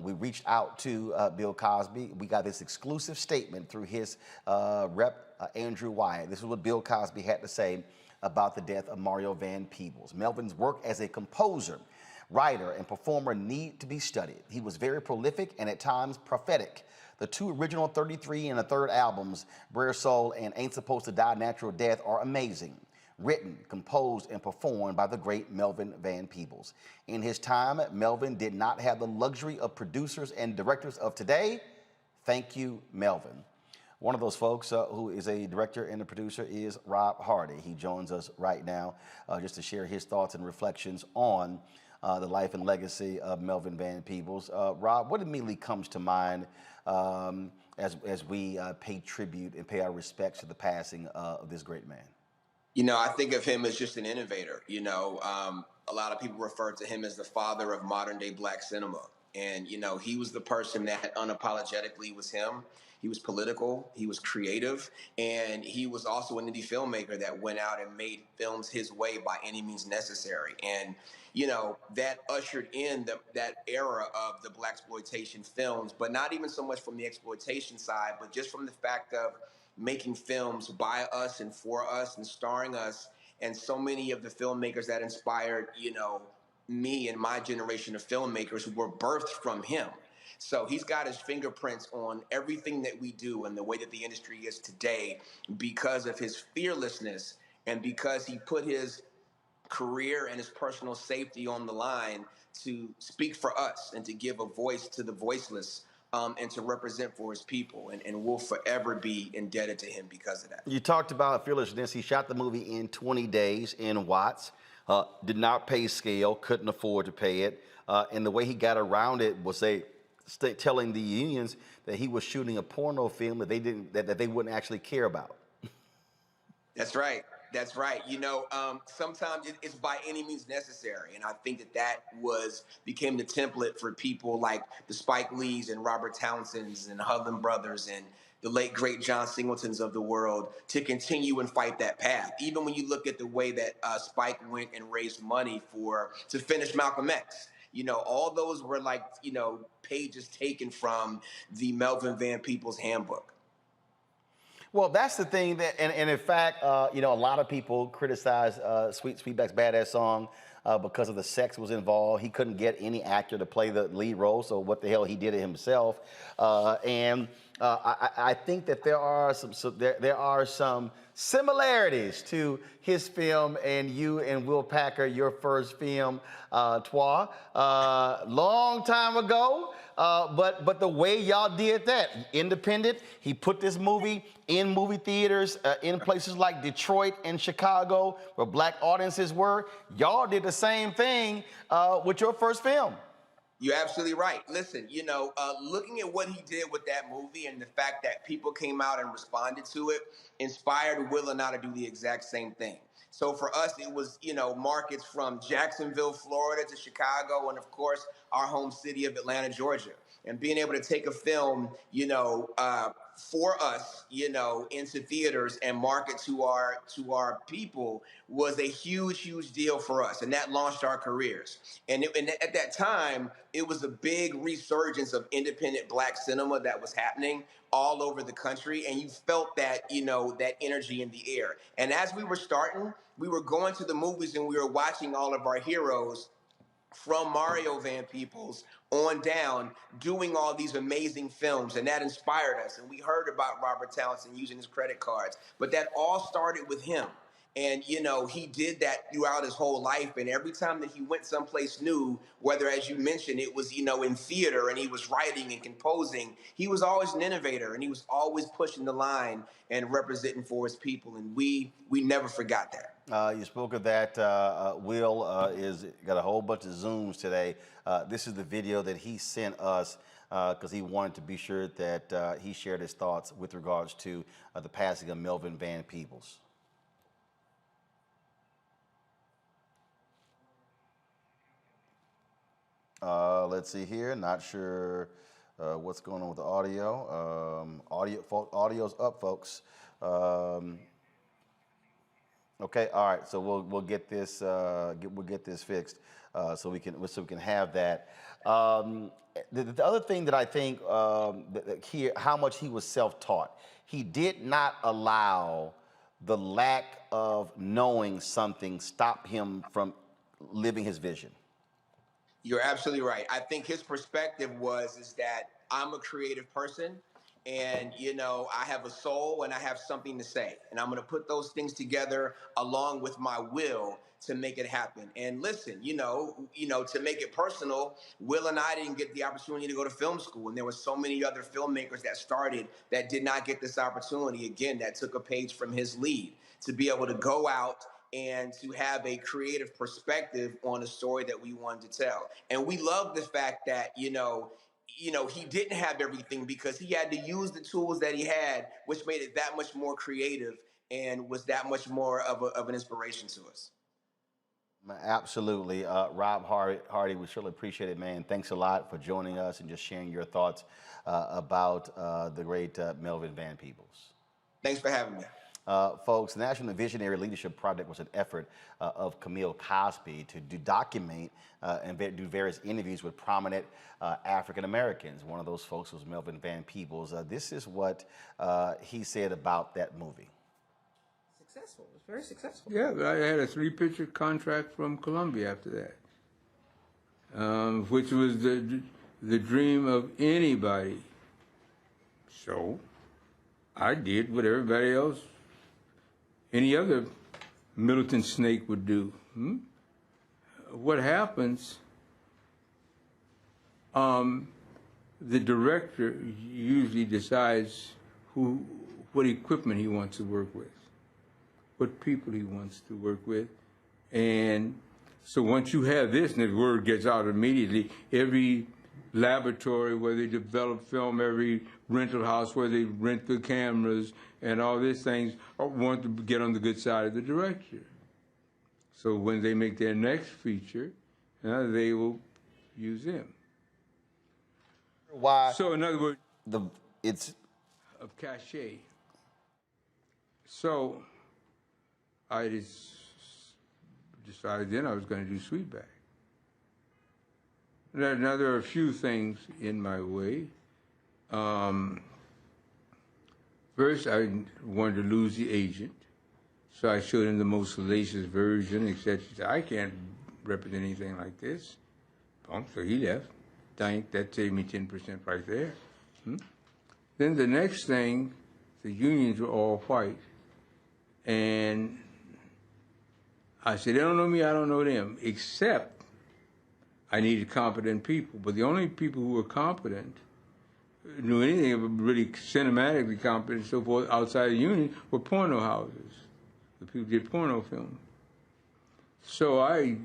We reached out to Bill Cosby. We got this exclusive statement through his rep, Andrew Wyatt. This is what Bill Cosby had to say about the death of Mario Van Peebles. Melvin's work as a composer, writer, and performer need to be studied. He was very prolific and at times prophetic. The two original 33 and a third albums, Brer Soul and Ain't Supposed to Die Natural Death, are amazing. Written, composed, and performed by the great Melvin Van Peebles. In his time, Melvin did not have the luxury of producers and directors of today. Thank you, Melvin. One of those folks who is a director and a producer is Rob Hardy. He joins us right now just to share his thoughts and reflections on the life and legacy of Melvin Van Peebles. Rob, what immediately comes to mind as we pay tribute and pay our respects to the passing of this great man? You know, I think of him as just an innovator. You know, a lot of people refer to him as the father of modern day black cinema. And, you know, he was the person that unapologetically was him. He was political, he was creative, and he was also an indie filmmaker that went out and made films his way by any means necessary. And, you know, that ushered in that era of the blaxploitation films, but not even so much from the exploitation side, but just from the fact of making films by us and for us and starring us. And so many of the filmmakers that inspired, you know, me and my generation of filmmakers were birthed from him. So he's got his fingerprints on everything that we do and the way that the industry is today because of his fearlessness and because he put his career and his personal safety on the line to speak for us and to give a voice to the voiceless and to represent for his people. And we'll forever be indebted to him because of that. You talked about fearlessness. He shot the movie in 20 days in Watts, did not pay scale, couldn't afford to pay it. And the way he got around it was telling the unions that he was shooting a porno film that they wouldn't actually care about. That's right. That's right. You know, sometimes it's by any means necessary. And I think that became the template for people like the Spike Lees and Robert Townsends and Hutlin brothers and the late, great John Singletons of the world to continue and fight that path. Even when you look at the way that Spike went and raised money to finish Malcolm X. You know, all those were like, you know, pages taken from the Melvin Van Peebles handbook. Well, that's the thing and in fact, you know, a lot of people criticize Sweetback's Badass Song because of the sex was involved. He couldn't get any actor to play the lead role, so what the hell, he did it himself. I think that there are some similarities to his film and you and Will Packer, your first film, Trois, long time ago. But the way y'all did that, independent, he put this movie in movie theaters in places like Detroit and Chicago where black audiences were. Y'all did the same thing with your first film. You're absolutely right. Listen, you know, looking at what he did with that movie and the fact that people came out and responded to it inspired Will and I to do the exact same thing. So for us, it was, you know, markets from Jacksonville, Florida to Chicago, and of course, our home city of Atlanta, Georgia. And being able to take a film, you know, for us, you know, into theaters and market to our people was a huge, huge deal for us. And that launched our careers. And at that time, it was a big resurgence of independent black cinema that was happening all over the country. And you felt that, you know, that energy in the air. And as we were starting, we were going to the movies and we were watching all of our heroes from Mario Van Peebles on down doing all these amazing films, and that inspired us. And we heard about Robert Townsend using his credit cards, but that all started with him. And, you know, he did that throughout his whole life. And every time that he went someplace new, whether, as you mentioned, it was, you know, in theater and he was writing and composing, he was always an innovator and he was always pushing the line and representing for his people. And we never forgot that. You spoke of that. Will is got a whole bunch of Zooms today. This is the video that he sent us because he wanted to be sure that he shared his thoughts with regards to the passing of Melvin Van Peebles. Let's see here. Not sure what's going on with the audio. Audio's up, folks. Okay, all right. So we'll get this we'll get this fixed so we can have that. The other thing that I think here, how much he was self-taught. He did not allow the lack of knowing something stop him from living his vision. You're absolutely right. I think his perspective is that I'm a creative person, and I have a soul and I have something to say, and I'm going to put those things together along with my will to make it happen. And listen, to make it personal, Will and I didn't get the opportunity to go to film school, and there were so many other filmmakers that started that did not get this opportunity. Again, that took a page from his lead to be able to go out and to have a creative perspective on a story that we wanted to tell. And we love the fact that, he didn't have everything because he had to use the tools that he had, which made it that much more creative and was that much more of an inspiration to us. Absolutely. Rob Hardy, we surely appreciate it, man. Thanks a lot for joining us and just sharing your thoughts about the great Melvin Van Peebles. Thanks for having me. Folks, the National Visionary Leadership Project was an effort of Camille Cosby to document and do various interviews with prominent African Americans. One of those folks was Melvin Van Peebles. This is what he said about that movie. Successful. It was very successful. Yeah, but I had a 3-picture contract from Columbia after that, which was the dream of anybody. So I did what everybody else, any other militant snake would do. What happens, the director usually decides what equipment he wants to work with, what people he wants to work with. And so once you have this, and the word gets out immediately, every laboratory where they develop film, every rental house where they rent the cameras and all these things want to get on the good side of the director. So when they make their next feature, they will use him. Why? So in other words, it's of cachet. So I just decided then I was going to do Sweetback. Now there are a few things in my way. First, I wanted to lose the agent, so I showed him the most salacious version, except he said, I can't represent anything like this. So he left. That saved me 10% right there. Then the next thing, the unions were all white. And I said, they don't know me, I don't know them, except I needed competent people. But the only people who were competent, knew anything of really cinematically competent and so forth outside the union were porno houses. The people did porno film. So I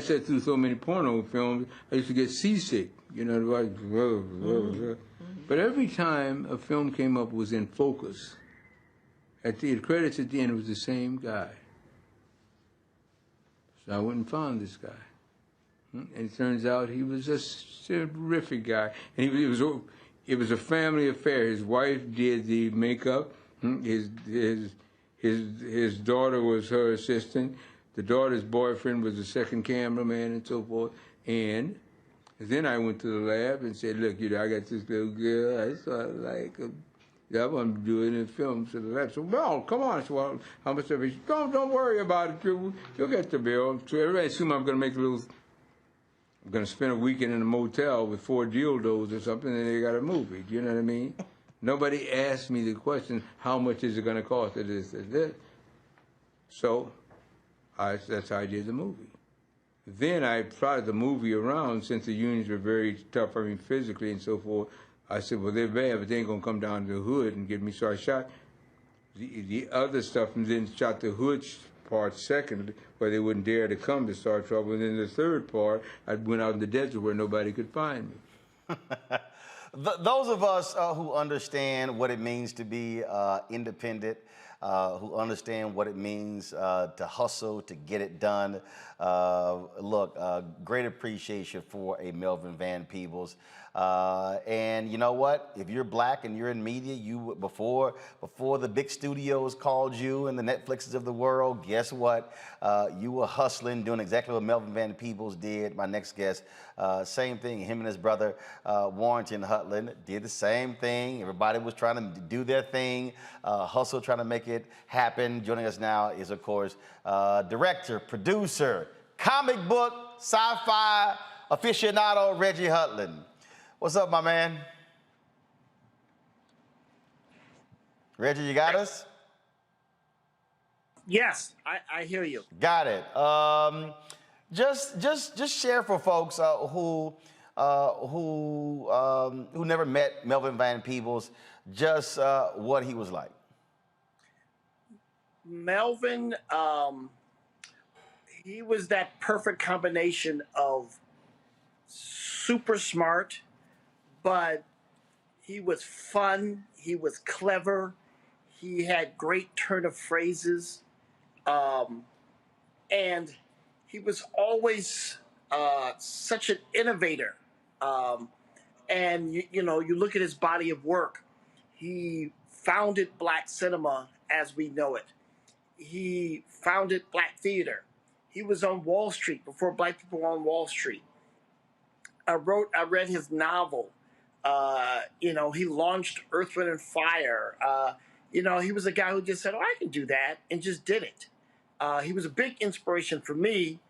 sat through so many porno films, I used to get seasick, But every time a film came up, it was in focus. At the credits at the end, it was the same guy. So I went and found this guy. And it turns out he was a terrific guy. And it was a family affair. His wife did the makeup. His daughter was her assistant. The daughter's boyfriend was the second cameraman and so forth. And then I went to the lab and said, look, I got this little girl. I sort of like her. I want to do it in film. So the lab said, well, come on. So how much of it? Don't worry about it. You'll get the bill. So everybody assumed I'm going to spend a weekend in a motel with 4 dildos or something, and they got a movie. Do you know what I mean? Nobody asked me the question, how much is it going to cost? This. So that's how I did the movie. Then I plotted the movie around, since the unions were very tough, physically and so forth. I said, well, they're bad, but they ain't going to come down to the hood and get me. So I shot the other stuff and then shot the hood part second, where they wouldn't dare to come to start trouble. And then the third part, I went out in the desert where nobody could find me. Those of us who understand what it means to be independent, who understand what it means to hustle, to get it done, great appreciation for a Melvin Van Peebles. And you know what? If you're black and you're in media, before the big studios called you and the Netflixes of the world, guess what? You were hustling, doing exactly what Melvin Van Peebles did, my next guest. Same thing, him and his brother, Warrington Hutlin, did the same thing. Everybody was trying to do their thing, hustle, trying to make it happen. Joining us now is, of course, director, producer, comic book, sci-fi aficionado, Reggie Hutlin. What's up, my man? Reggie, you got us? Yes, I hear you. Got it. Just share for folks who never met Melvin Van Peebles, just what he was like. Melvin, he was that perfect combination of super smart, but he was fun, he was clever, he had great turn of phrases, and he was always such an innovator. And you know, you look at his body of work. He founded Black cinema as we know it. He founded Black theater. He was on Wall Street before Black people were on Wall Street. I read his novel. You know, he launched Earth, Wind, and Fire. You know, he was a guy who just said, oh, I can do that, and just did it. He was a big inspiration for me,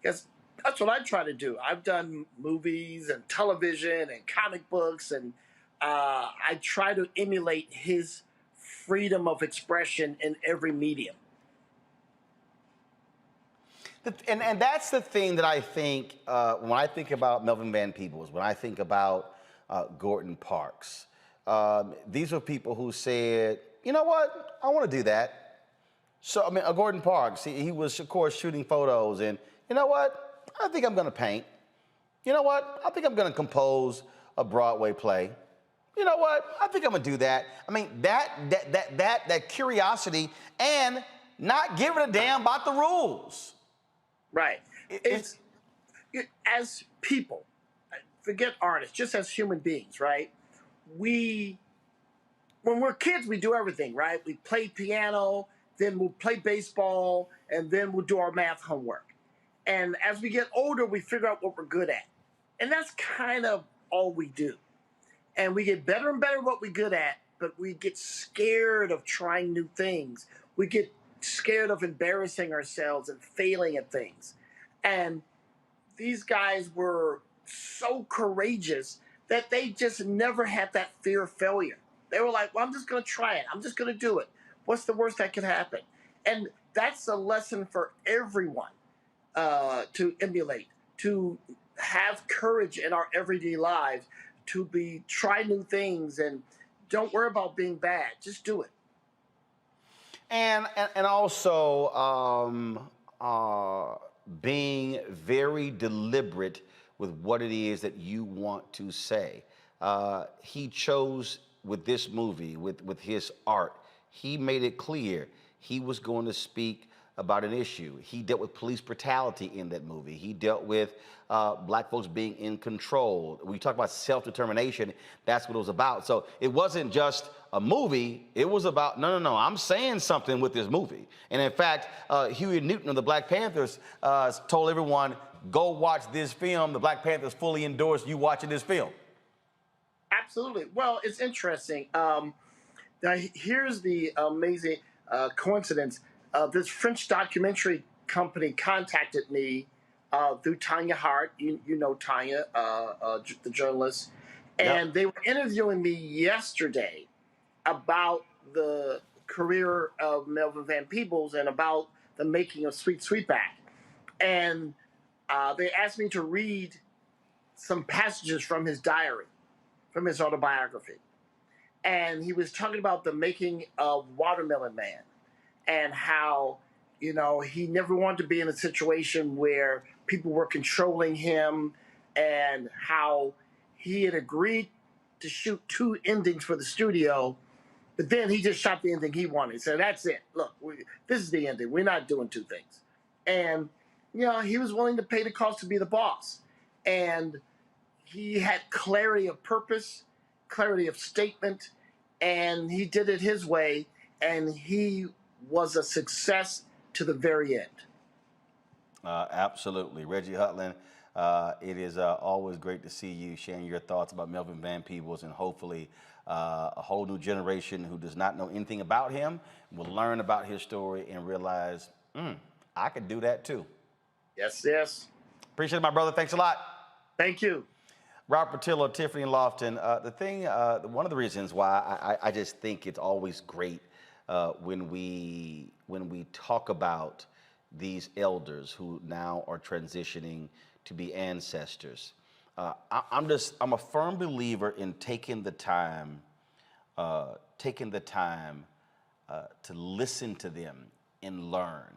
because that's what I try to do. I've done movies and television and comic books, and I try to emulate his freedom of expression in every medium. And that's the thing that I think, when I think about Melvin Van Peebles, when I think about Gordon Parks, these were people who said, you know what, I want to do that. So, I mean, Gordon Parks, he was, of course, shooting photos, and you know what, I think I'm going to paint. You know what, I think I'm going to compose a Broadway play. You know what, I think I'm going to do that. I mean, that curiosity and not giving a damn about the rules. Right. It's as people, forget artists, just as human beings, right? When we're kids, we do everything, right? We play piano, then we'll play baseball, and then we'll do our math homework. And as we get older, we figure out what we're good at. And that's kind of all we do. And we get better and better at what we're good at, but we get scared of trying new things. We get scared of embarrassing ourselves and failing at things. And these guys were so courageous that they just never had that fear of failure. They were like, well, I'm just going to try it. I'm just going to do it. What's the worst that could happen? And that's a lesson for everyone to emulate, to have courage in our everyday lives, to try new things, and don't worry about being bad. Just do it. And also being very deliberate with what it is that you want to say. He chose with this movie, with his art, he made it clear he was going to speak about an issue. He dealt with police brutality in that movie. He dealt with black folks being in control. We talk about self-determination. That's what it was about. So it wasn't just a movie. It was about, no, I'm saying something with this movie. And in fact, Huey Newton of the Black Panthers told everyone, go watch this film. The Black Panthers fully endorsed you watching this film. Absolutely. Well, it's interesting. Now, here's the amazing coincidence. This French documentary company contacted me through Tanya Hart. You know Tanya, the journalist. And they were interviewing me yesterday about the career of Melvin Van Peebles and about the making of Sweet Sweetback. And they asked me to read some passages from his diary, from his autobiography. And he was talking about the making of Watermelon Man and how, you know, he never wanted to be in a situation where people were controlling him, and how he had agreed to shoot 2 endings for the studio, but then he just shot the ending he wanted. He said, that's it. Look, this is the ending. We're not doing 2 things. And, you know, he was willing to pay the cost to be the boss. And he had clarity of purpose, clarity of statement, and he did it his way, and he was a success to the very end. Absolutely. Reggie Hutlin, it is always great to see you sharing your thoughts about Melvin Van Peebles, and hopefully a whole new generation who does not know anything about him will learn about his story and realize, I could do that too. Yes, yes. Appreciate it, my brother. Thanks a lot. Thank you. Robert Patillo, Tiffany Lofton. One of the reasons why I just think it's always great when we talk about these elders who now are transitioning to be ancestors. I'm a firm believer in taking the time to listen to them and learn.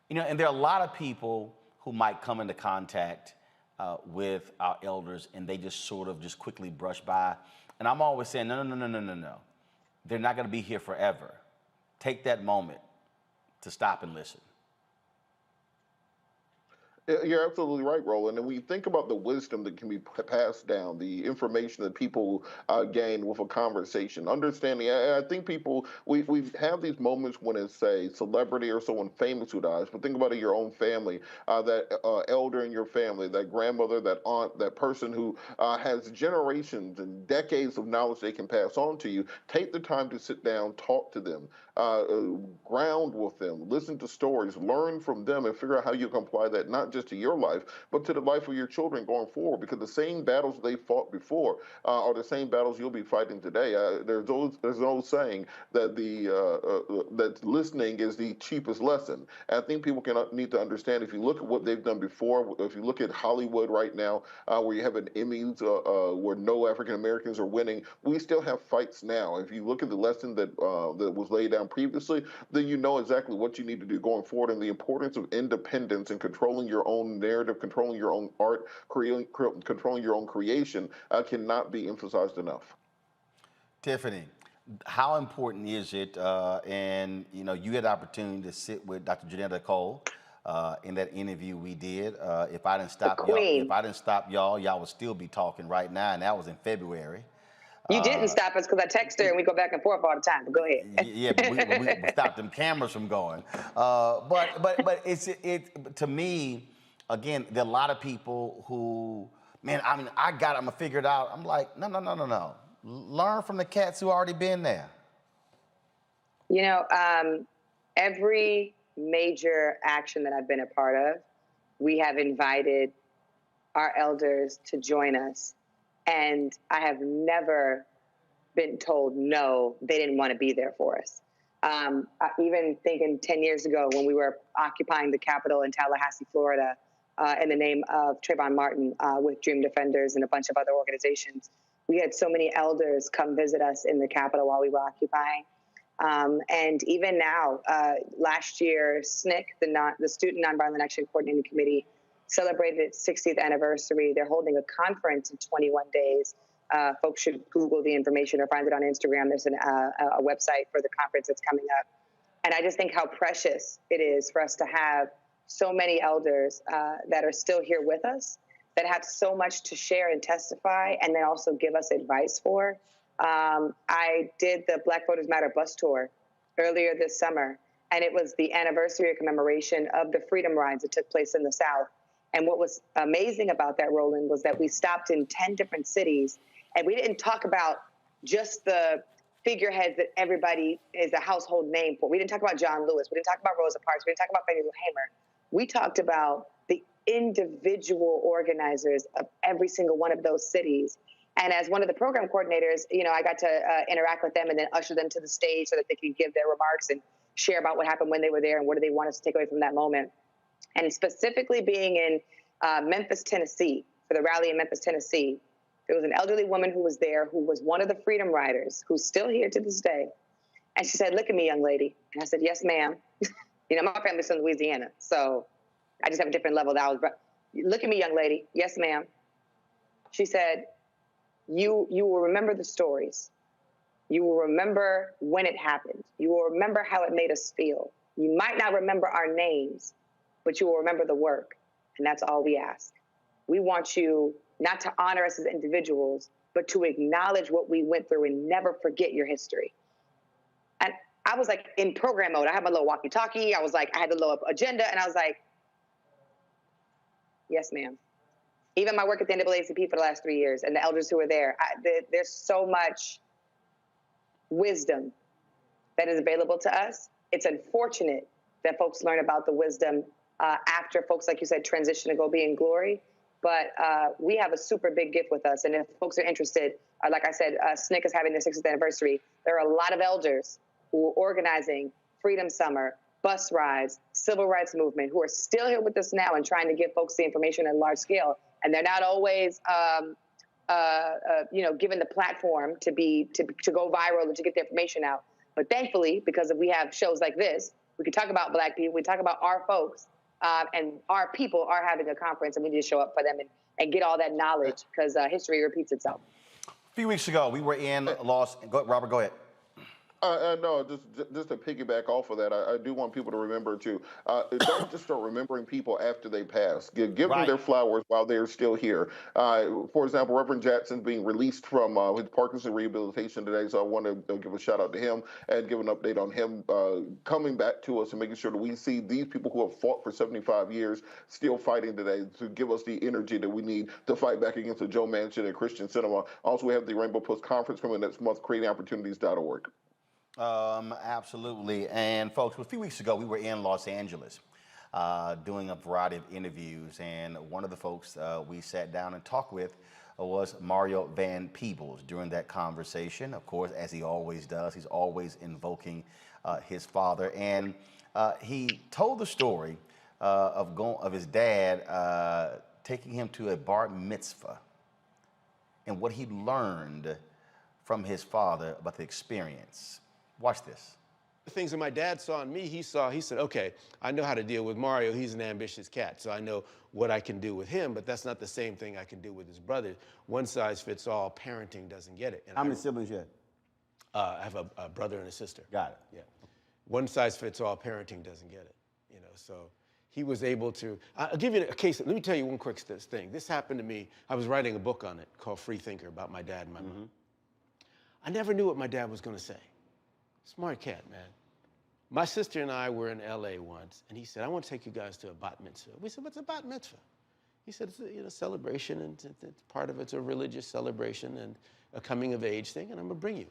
You know, and there are a lot of people who might come into contact with our elders and they just sort of just quickly brush by. And I'm always saying, no. They're not going to be here forever. Take that moment to stop and listen. You're absolutely right, Roland. And when you think about the wisdom that can be passed down, the information that people gain with a conversation, understanding, I think we have these moments when it's a celebrity or someone famous who dies, but think about it in your own family, that elder in your family, that grandmother, that aunt, that person who has generations and decades of knowledge they can pass on to you. Take the time to sit down, talk to them, ground with them, listen to stories, learn from them, and figure out how you can apply that not just to your life, but to the life of your children going forward, because the same battles they fought before are the same battles you'll be fighting today. There's an old saying that that listening is the cheapest lesson. And I think people need to understand, if you look at what they've done before, if you look at Hollywood right now, where you have an Emmys where no African Americans are winning, we still have fights now. If you look at the lesson that was laid down previously, then you know exactly what you need to do going forward, and the importance of independence and controlling your own narrative, controlling your own art, controlling your own creation cannot be emphasized enough. Tiffany, how important is it? And you know, you had the opportunity to sit with Dr. Janetta Cole in that interview we did. If I didn't stop y'all, y'all would still be talking right now, and that was in February. You didn't stop us because I text her and we go back and forth all the time. But go ahead. Yeah, but we stopped them cameras from going. But it to me, again, there are a lot of people who, man, I mean, I'm gonna figure it out. I'm like, no. Learn from the cats who already been there. You know, every major action that I've been a part of, we have invited our elders to join us. And I have never been told no, they didn't want to be there for us. Even thinking 10 years ago when we were occupying the Capitol in Tallahassee, Florida, in the name of Trayvon Martin with Dream Defenders and a bunch of other organizations, we had so many elders come visit us in the Capitol while we were occupying. And even now, last year, SNCC, the Student Nonviolent Action Coordinating Committee, celebrated its 60th anniversary. They're holding a conference in 21 days. Folks should Google the information or find it on Instagram. There's a website for the conference that's coming up. And I just think how precious it is for us to have so many elders that are still here with us, that have so much to share and testify, and then also give us advice for. I did the Black Voters Matter bus tour earlier this summer, and it was the anniversary or commemoration of the freedom rides that took place in the South. And what was amazing about that, Roland, was that we stopped in 10 different cities, and we didn't talk about just the figureheads that everybody is a household name for. We didn't talk about John Lewis. We didn't talk about Rosa Parks. We didn't talk about Fannie Lou Hamer. We talked about the individual organizers of every single one of those cities. And as one of the program coordinators, you know, I got to interact with them and then usher them to the stage so that they could give their remarks and share about what happened when they were there and what do they want us to take away from that moment. And specifically being in Memphis, Tennessee, for the rally in Memphis, Tennessee, there was an elderly woman who was there who was one of the freedom riders who's still here to this day. And she said, "Look at me, young lady." And I said, "Yes, ma'am." You know, my family's from Louisiana, so I just have a different level that I was. "Look at me, young lady." "Yes, ma'am." She said, you will remember the stories. You will remember when it happened. You will remember how it made us feel. You might not remember our names, but you will remember the work. And that's all we ask. We want you not to honor us as individuals, but to acknowledge what we went through and never forget your history. And I was like in program mode. I had my little walkie-talkie. I was like, I had the little agenda, and I was like, yes, ma'am. Even my work at the NAACP for the last 3 years and the elders who were there, there's so much wisdom that is available to us. It's unfortunate that folks learn about the wisdom after folks, like you said, transition to go be in glory. But we have a super big gift with us. And if folks are interested, like I said, SNCC is having their 60th anniversary. There are a lot of elders who are organizing Freedom Summer, bus rides, civil rights movement, who are still here with us now and trying to give folks the information at large scale. And they're not always, given the platform to go viral and to get the information out. But thankfully, because we have shows like this, we can talk about Black people, we talk about our folks, and our people are having a conference, and we need to show up for them and get all that knowledge, because history repeats itself. A few weeks ago, we were in Robert, go ahead. No, just to piggyback off of that, I do want people to remember to don't just start remembering people after they pass. Give them their flowers while they're still here. For example, Reverend Jackson's being released from his Parkinson rehabilitation today, so I want to give a shout out to him and give an update on him coming back to us and making sure that we see these people who have fought for 75 years still fighting today to give us the energy that we need to fight back against the Joe Manchin and Christian cinema. Also, we have the Rainbow Plus Conference coming next month, creatingopportunities.org. Absolutely. And folks, a few weeks ago, we were in Los Angeles doing a variety of interviews. And one of the folks we sat down and talked with was Mario Van Peebles. During that conversation, of course, as he always does, he's always invoking his father. And he told the story of his dad taking him to a bar mitzvah and what he learned from his father about the experience. Watch this. The things that my dad saw in me, he said, okay, I know how to deal with Mario. He's an ambitious cat, so I know what I can do with him, but that's not the same thing I can do with his brother. One size fits all. Parenting doesn't get it. And how many siblings you have? I have a brother and a sister. Got it. Yeah. One size fits all. Parenting doesn't get it. So he was able to. I'll give you a case. Let me tell you one quick thing. This happened to me. I was writing a book on it called Free Thinker about my dad and my mom. I never knew what my dad was going to say. Smart cat, man. My sister and I were in LA once, and he said, I want to take you guys to a bat mitzvah. We said, what's a bat mitzvah? He said, it's a celebration, and part of it's a religious celebration and a coming of age thing, and I'm going to bring you.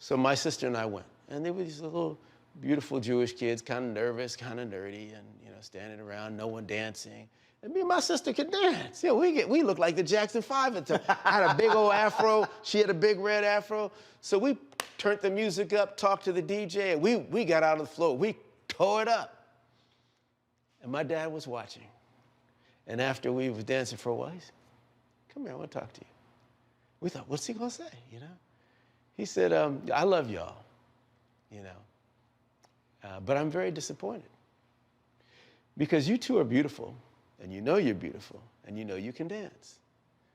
So my sister and I went, and they were these little beautiful Jewish kids, kind of nervous, kind of nerdy, and standing around, no one dancing. And me and my sister could dance. We looked like the Jackson 5 at the time. I had a big old afro. She had a big red afro. So we turned the music up, talked to the DJ, and we got out of the floor. We tore it up. And my dad was watching. And after we was dancing for a while, he said, come here, I want to talk to you. We thought, what's he going to say, He said, I love y'all, but I'm very disappointed. Because you two are beautiful. And you know you're beautiful, and you know you can dance.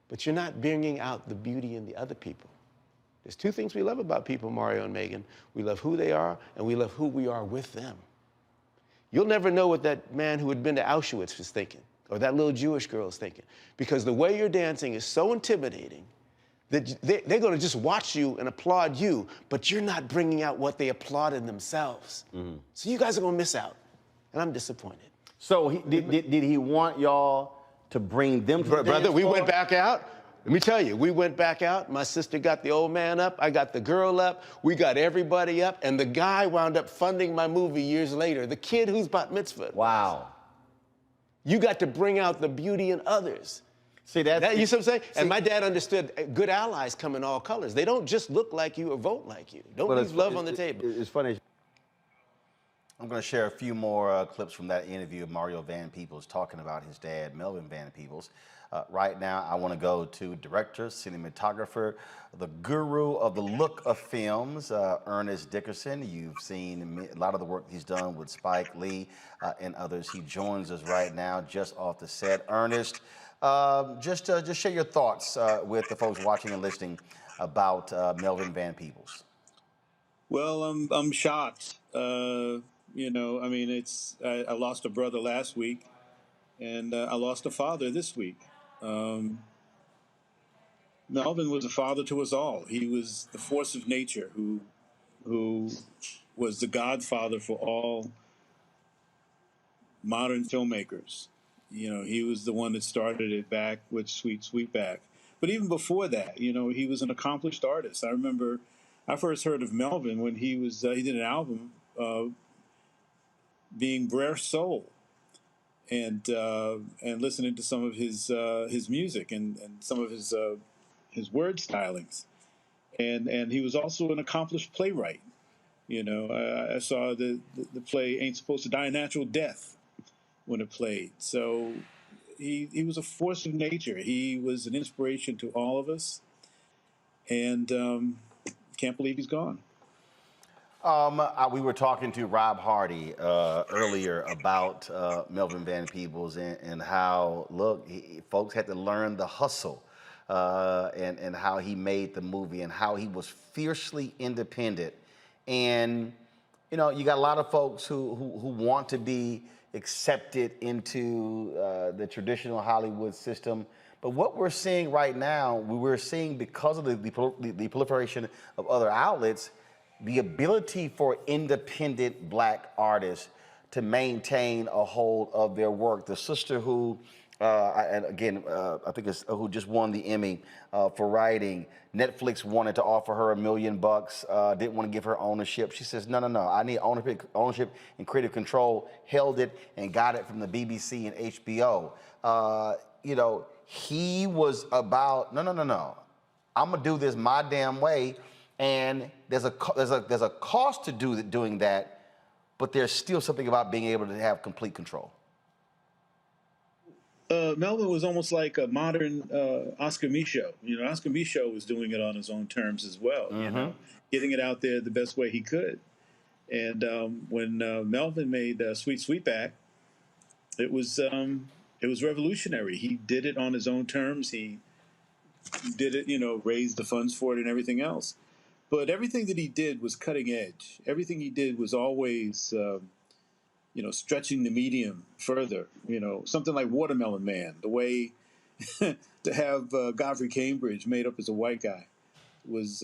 But you're not bringing out the beauty in the other people. There's two things we love about people, Mario and Megan. We love who they are, and we love who we are with them. You'll never know what that man who had been to Auschwitz was thinking, or that little Jewish girl is thinking. Because the way you're dancing is so intimidating that they're going to just watch you and applaud you, but you're not bringing out what they applaud in themselves. So you guys are going to miss out, and I'm disappointed. So did he want y'all to bring them to the Brother, dance we floor? went back out. Let me tell you, we went back out. My sister got the old man up. I got the girl up. We got everybody up. And the guy wound up funding my movie years later. The kid who's bat mitzvah. Wow. You got to bring out the beauty in others. See, you see what I'm saying? And my dad understood good allies come in all colors. They don't just look like you or vote like you. Don't leave love on the table. It's funny. I'm going to share a few more clips from that interview of Mario Van Peebles talking about his dad, Melvin Van Peebles. Right now, I want to go to director, cinematographer, the guru of the look of films, Ernest Dickerson. You've seen a lot of the work he's done with Spike Lee and others. He joins us right now just off the set. Ernest, just share your thoughts with the folks watching and listening about Melvin Van Peebles. Well, I'm shocked. I mean, I lost a brother last week, and I lost a father this week. Melvin was a father to us all. He was the force of nature who was the godfather for all modern filmmakers. You know, he was the one that started it back with Sweet Sweetback. But even before that, you know, he was an accomplished artist. I remember I first heard of Melvin when he did an album, being Brer Soul, and listening to some of his music and some of his word stylings. And he was also an accomplished playwright. You know, I saw the play Ain't Supposed to Die a Natural Death when it played. So he was a force of nature. He was an inspiration to all of us. And can't believe he's gone. We were talking to Rob Hardy earlier about Melvin Van Peebles and how, look, folks had to learn the hustle and how he made the movie and how he was fiercely independent. And, you know, you got a lot of folks who want to be accepted into the traditional Hollywood system. But what we're seeing right now, we're seeing because of the proliferation of other outlets, the ability for independent Black artists to maintain a hold of their work. The sister who, and again, I think it's who just won the Emmy for writing, Netflix wanted to offer her $1 million, didn't want to give her ownership. She says, no, I need ownership and creative control, held it and got it from the BBC and HBO. You know, he was about, no, I'm gonna do this my damn way. And there's a cost to doing that, but there's still something about being able to have complete control. Melvin was almost like a modern Oscar Micheaux. You know, Oscar Micheaux was doing it on his own terms as well. You know, getting it out there the best way he could. And when Melvin made Sweet Sweetback, it was revolutionary. He did it on his own terms. He did it, you know, raised the funds for it and everything else. But everything that he did was cutting edge. Everything he did was always, you know, stretching the medium further. You know, something like Watermelon Man, the way to have Godfrey Cambridge made up as a white guy was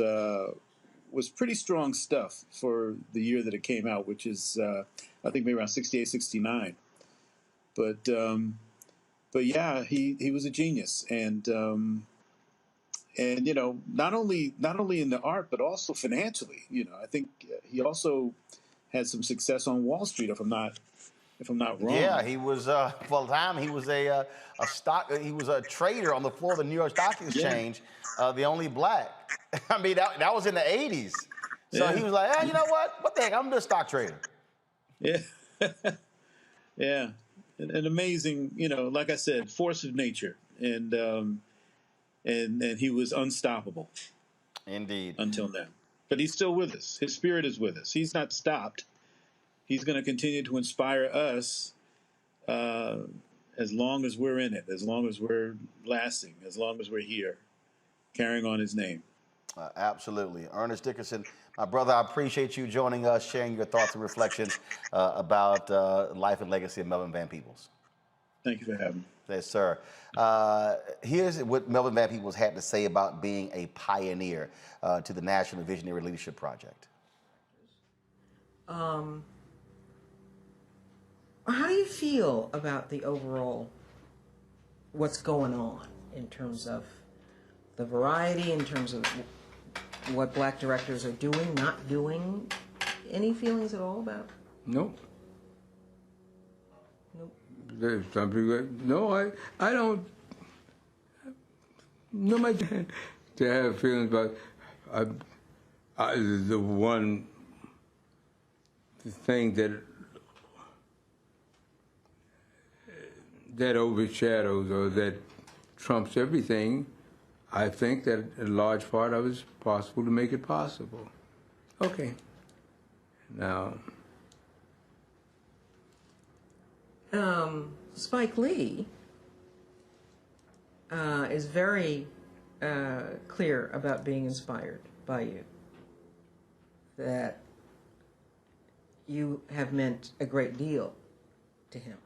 pretty strong stuff for the year that it came out, which is, I think, maybe around 68, 69. But yeah, he was a genius. And you know, not only in the art, but also financially. You know, I think he also had some success on Wall Street, if I'm not wrong. Yeah, he was for a time he was he was a trader on the floor of the New York Stock Exchange, the only Black. I mean, that was in the '80s. So he was like, you know what the heck, I'm just a stock trader. Yeah, yeah, an amazing, you know, like I said, force of nature, and he was unstoppable. Indeed. Until now. But he's still with us. His spirit is with us. He's not stopped. He's going to continue to inspire us as long as we're in it, as long as we're lasting, as long as we're here, carrying on his name. Absolutely. Ernest Dickerson, my brother, I appreciate you joining us, sharing your thoughts and reflections about life and legacy of Melvin Van Peebles. Thank you for having me. Yes, sir. Here's what Melvin Van Peebles had to say about being a pioneer to the National Visionary Leadership Project. How do you feel about the overall, what's going on in terms of the variety, in terms of what Black directors are doing, not doing? Any feelings at all about? Nope. Nope. There's some people, no, I don't. Nobody to have feelings about. The one thing that overshadows or that trumps everything, I think that a large part of it is possible to make it possible. Okay. Now. Spike Lee is very clear about being inspired by you, that you have meant a great deal to him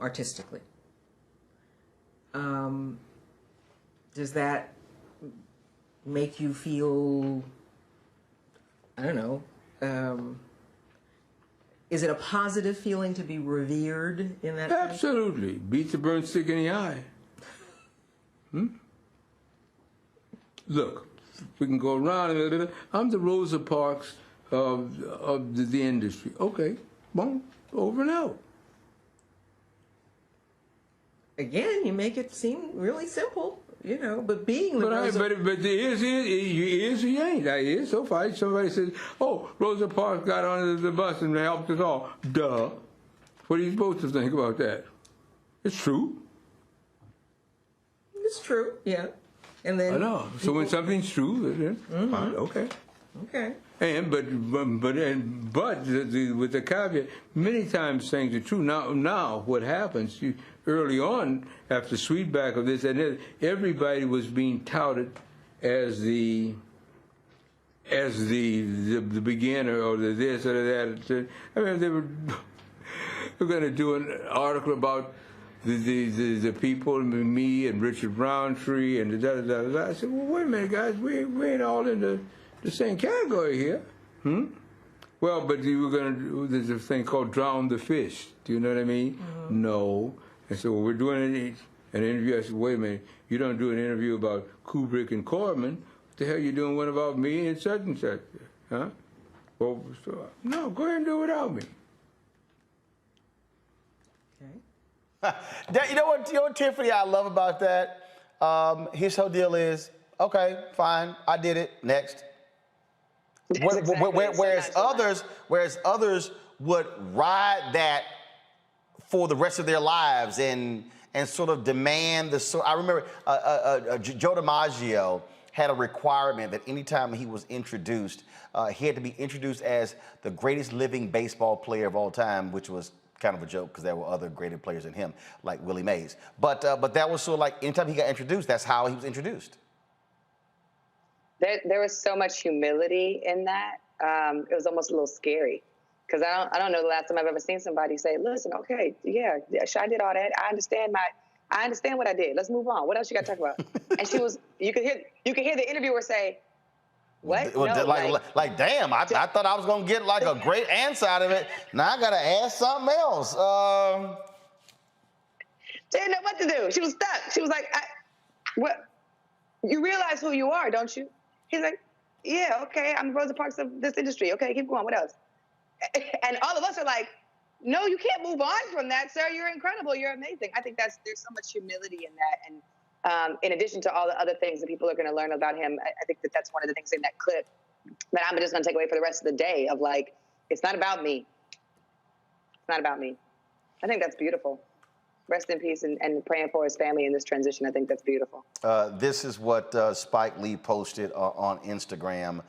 artistically. does that make you feel, I don't know, is it a positive feeling to be revered in that sense? Absolutely. Beats a burnt stick in the eye. Look, we can go around a little bit. I'm the Rosa Parks of the industry. Okay, boom, over and out. Again, you make it seem really simple, you know, but being the But Rosa... the is or you ain't. That is so far. Somebody says, "Oh, Rosa Parks got onto the bus and helped us all." Duh. What are you supposed to think about that? It's true. It's true, yeah. And then I know. So when something's true, then fine, okay. Okay. And but with the caveat, many times things are true. Now what happens? Early on, after Sweetback of this and that, everybody was being touted as the beginner or the this or that. I mean, they were going to do an article about the people, me and Richard Roundtree and da da da da. I said, well, wait a minute, guys, we ain't all in the same category here. Well, but you were going to do, there's a thing called drown the fish. Do you know what I mean? No. And so we're doing an interview. I said, wait a minute, you don't do an interview about Kubrick and Corman. What the hell you doing one about me and such and such? Huh? Well, so, no, go ahead and do it without me. You know what, Tiffany, I love about that? His whole deal is, okay, fine, I did it, next. Whereas others would ride that for the rest of their lives and sort of demand the. I remember Joe DiMaggio had a requirement that anytime he was introduced, he had to be introduced as the greatest living baseball player of all time, which was kind of a joke because there were other greater players than him, like Willie Mays. But that was sort of like anytime he got introduced, that's how he was introduced. There was so much humility in that. It was almost a little scary. Because I don't know the last time I've ever seen somebody say, listen, okay, yeah, I did all that. I understand what I did. Let's move on. What else you got to talk about? And you could hear the interviewer say, what? No, like damn, I thought I was going to get like a great answer out of it. Now I got to ask something else. She didn't know what to do. She was stuck. She was like, what? You realize who you are, don't you? He's like, yeah, okay, I'm Rosa Parks of this industry. Okay, keep going. What else? And all of us are like, no, you can't move on from that, sir. You're incredible. You're amazing. I think there's so much humility in that. And in addition to all the other things that people are going to learn about him, I think that's one of the things in that clip that I'm just going to take away for the rest of the day of like, it's not about me. It's not about me. I think that's beautiful. Rest in peace and praying for his family in this transition. I think that's beautiful. This is what Spike Lee posted on Instagram.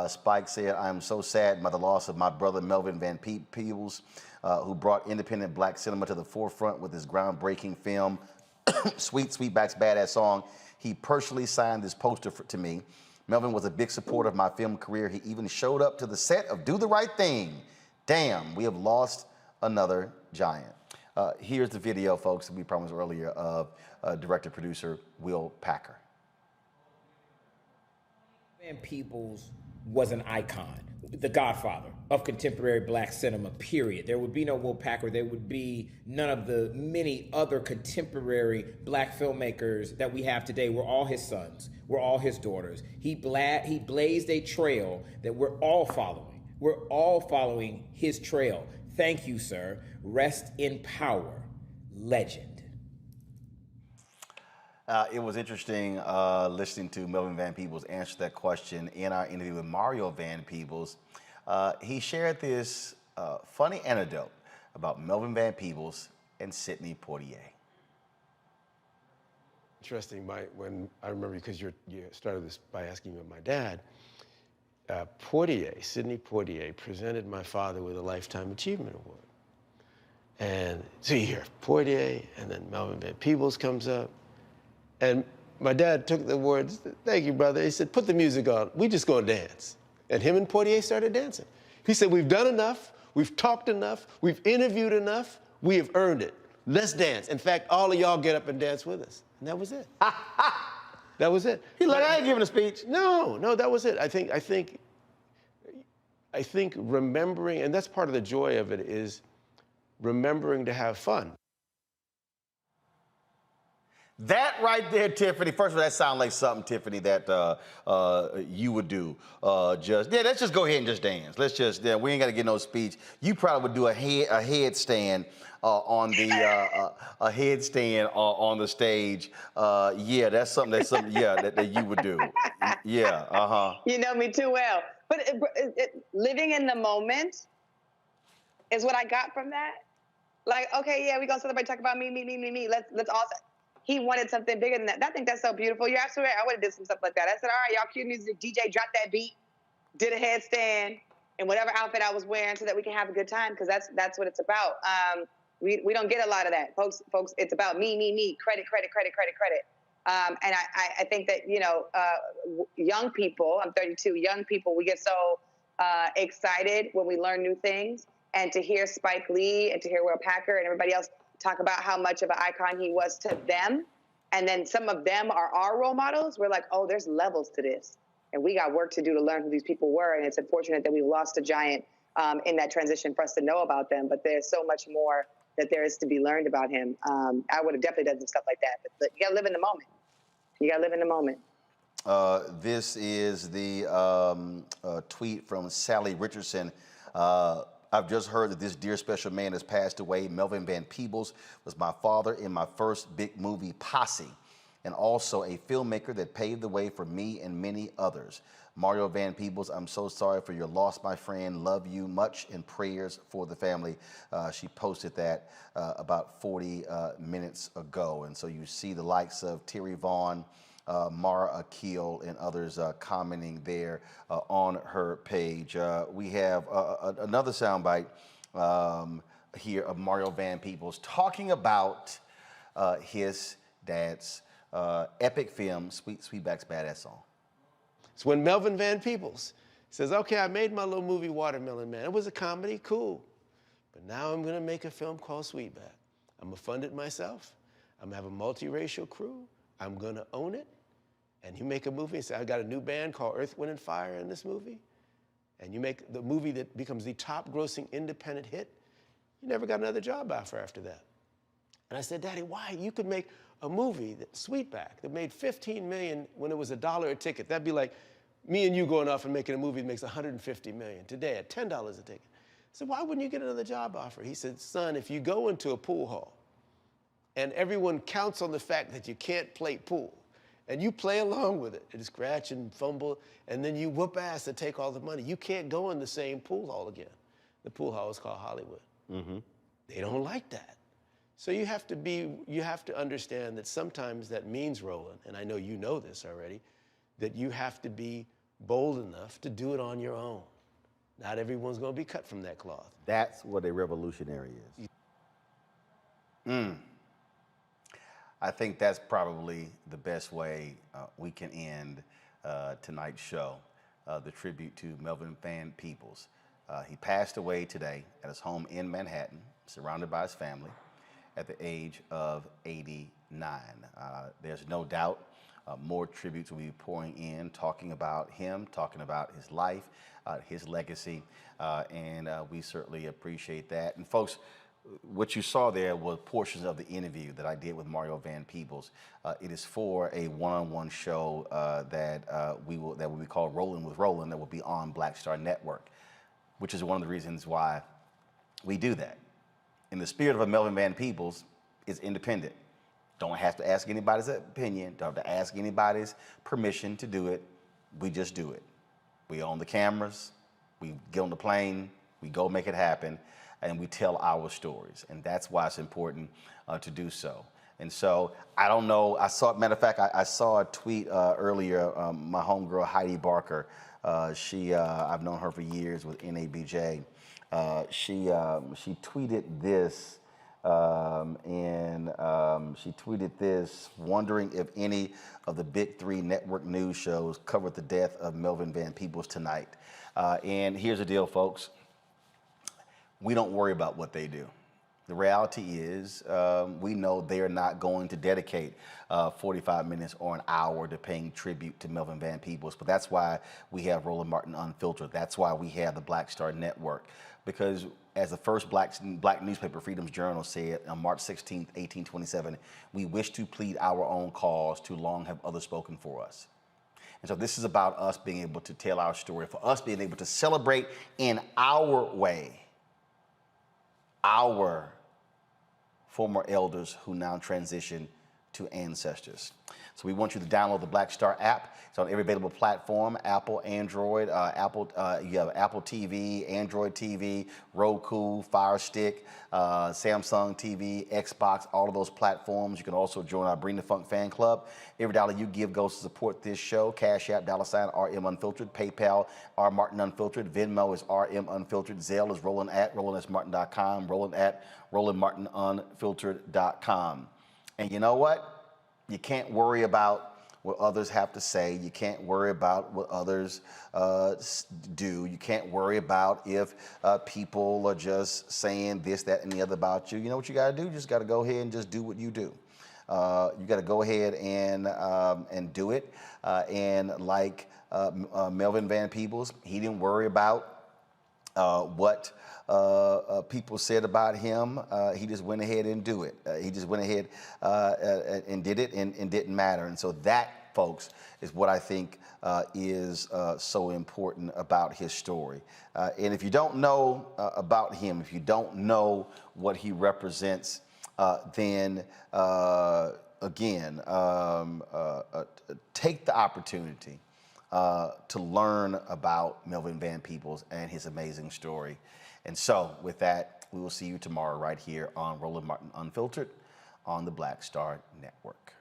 Spike said, I am so saddened by the loss of my brother Melvin Van Peebles, who brought independent black cinema to the forefront with his groundbreaking film, Sweetback's Badass Song. He personally signed this poster to me. Melvin was a big supporter of my film career. He even showed up to the set of Do the Right Thing. Damn, we have lost another giant. Here's the video, folks, that we promised earlier of director-producer Will Packer. Van Peebles was an icon, the godfather of contemporary black cinema, period. There would be no Will Packer. There would be none of the many other contemporary black filmmakers that we have today. We're all his sons. We're all his daughters. He blazed a trail that we're all following. We're all following his trail. Thank you, sir. Rest in power. Legend. It was interesting listening to Melvin Van Peebles answer that question in our interview with Mario Van Peebles. He shared this funny anecdote about Melvin Van Peebles and Sidney Poitier. Interesting, when I remember, because you started this by asking about my dad, Sidney Poitier presented my father with a Lifetime Achievement Award. And so you hear Poitier, and then Melvin Van Peebles comes up. And my dad took the words, thank you, brother. He said, put the music on. We just gonna dance. And him and Poitier started dancing. He said, we've done enough. We've talked enough. We've interviewed enough. We have earned it. Let's dance. In fact, all of y'all get up and dance with us. And that was it. That was it. He like, I ain't giving a speech. No, that was it. I think remembering, and that's part of the joy of it, is remembering to have fun. That right there, Tiffany. First of all, that sounds like something, Tiffany, that you would do. Let's just go ahead and just dance. Let's just, we ain't got to get no speech. You probably would do a headstand on the a headstand on the stage. Yeah, that's something. That you would do. Yeah. You know me too well. But living in the moment is what I got from that. Like, okay, yeah, we gonna celebrate, talk about me. Let's all. He wanted something bigger than that. I think that's so beautiful. You're absolutely right. I would have did some stuff like that. I said, all right, y'all cue music, DJ, drop that beat, did a headstand in whatever outfit I was wearing so that we can have a good time, because that's what it's about. We don't get a lot of that. Folks, it's about me, credit. And I think that, young people, I'm 32, young people, we get so excited when we learn new things. And to hear Spike Lee and to hear Will Packer and everybody else talk about how much of an icon he was to them, and then some of them are our role models, we're like, oh, there's levels to this. And we got work to do to learn who these people were, and it's unfortunate that we lost a giant in that transition for us to know about them, but there's so much more that there is to be learned about him. I would have definitely done some stuff like that, but you gotta live in the moment. You gotta live in the moment. This is the tweet from Sally Richardson. I've just heard that this dear special man has passed away. Melvin Van Peebles was my father in my first big movie, Posse, and also a filmmaker that paved the way for me and many others. Mario Van Peebles, I'm so sorry for your loss, my friend. Love you much, and prayers for the family. She posted that about 40 minutes ago. And so you see the likes of Terry Vaughn, Mara Akil, and others commenting there on her page. We have another soundbite here of Mario Van Peebles talking about his dad's epic film, Sweetback's Badass Song. It's when Melvin Van Peebles says, okay, I made my little movie Watermelon Man. It was a comedy, cool. But now I'm gonna make a film called Sweetback. I'm gonna fund it myself. I'm gonna have a multiracial crew. I'm gonna own it. And you make a movie and say, I got a new band called Earth, Wind, and Fire in this movie. And you make the movie that becomes the top grossing independent hit. You never got another job offer after that. And I said, Daddy, why? You could make a movie, Sweetback, that made $15 million when it was $1 a ticket. That'd be like me and you going off and making a movie that makes $150 million today at $10 a ticket. I said, why wouldn't you get another job offer? He said, son, if you go into a pool hall and everyone counts on the fact that you can't play pool, and you play along with it and scratch and fumble, and then you whoop ass to take all the money, you can't go in the same pool hall again. The pool hall is called Hollywood. Mm-hmm. They don't like that. So you have to understand that sometimes that means, Roland, and I know you know this already, that you have to be bold enough to do it on your own. Not everyone's gonna be cut from that cloth. That's what a revolutionary is. I think that's probably the best way we can end tonight's show, the tribute to Melvin Van Peebles. He passed away today at his home in Manhattan, surrounded by his family, at the age of 89. There's no doubt more tributes will be pouring in, talking about him, talking about his life, his legacy, and we certainly appreciate that. And folks, what you saw there was portions of the interview that I did with Mario Van Peebles. It is for a one-on-one show that will be called Rolling with Roland, that will be on Black Star Network, which is one of the reasons why we do that. In the spirit of a Melvin Van Peebles, it's independent. Don't have to ask anybody's opinion, don't have to ask anybody's permission to do it. We just do it. We own the cameras, we get on the plane, we go make it happen, and we tell our stories. And that's why it's important to do so. And so, I don't know, matter of fact, I saw a tweet earlier, my homegirl Heidi Barker, I've known her for years with NABJ. She tweeted this, she tweeted this, wondering if any of the big three network news shows covered the death of Melvin Van Peebles tonight. And here's the deal, folks. We don't worry about what they do. The reality is, we know they're not going to dedicate 45 minutes or an hour to paying tribute to Melvin Van Peebles, but that's why we have Roland Martin Unfiltered. That's why we have the Black Star Network, because as the first black newspaper, Freedom's Journal, said on March 16, 1827, we wish to plead our own cause, too long have others spoken for us. And so this is about us being able to tell our story, for us being able to celebrate in our way our former elders who now transition to ancestors. So we want you to download the Black Star app. It's on every available platform: Apple, Android, you have Apple TV, Android TV, Roku, Fire Stick, Samsung TV, Xbox, all of those platforms. You can also join our Bring the Funk fan club. Every dollar you give goes to support this show. Cash App, $RM Unfiltered. PayPal, R Martin Unfiltered. Venmo is RM Unfiltered. Zelle is Roland at RolandSMartin.com. Roland at RolandMartinUnfiltered.com. And you know what? You can't worry about what others have to say. You can't worry about what others do. You can't worry about if people are just saying this, that, and the other about you. You know what you got to do? You just got to go ahead and just do what you do. You got to go ahead and do it. And like Melvin Van Peebles, he didn't worry about what people said about him. He just went ahead and do it. He just went ahead and did it, and didn't matter. And so that, folks, is what I think is so important about his story. And if you don't know about him, if you don't know what he represents, then again, take the opportunity to learn about Melvin Van Peebles and his amazing story. And so with that, we will see you tomorrow right here on Roland Martin Unfiltered on the Black Star Network.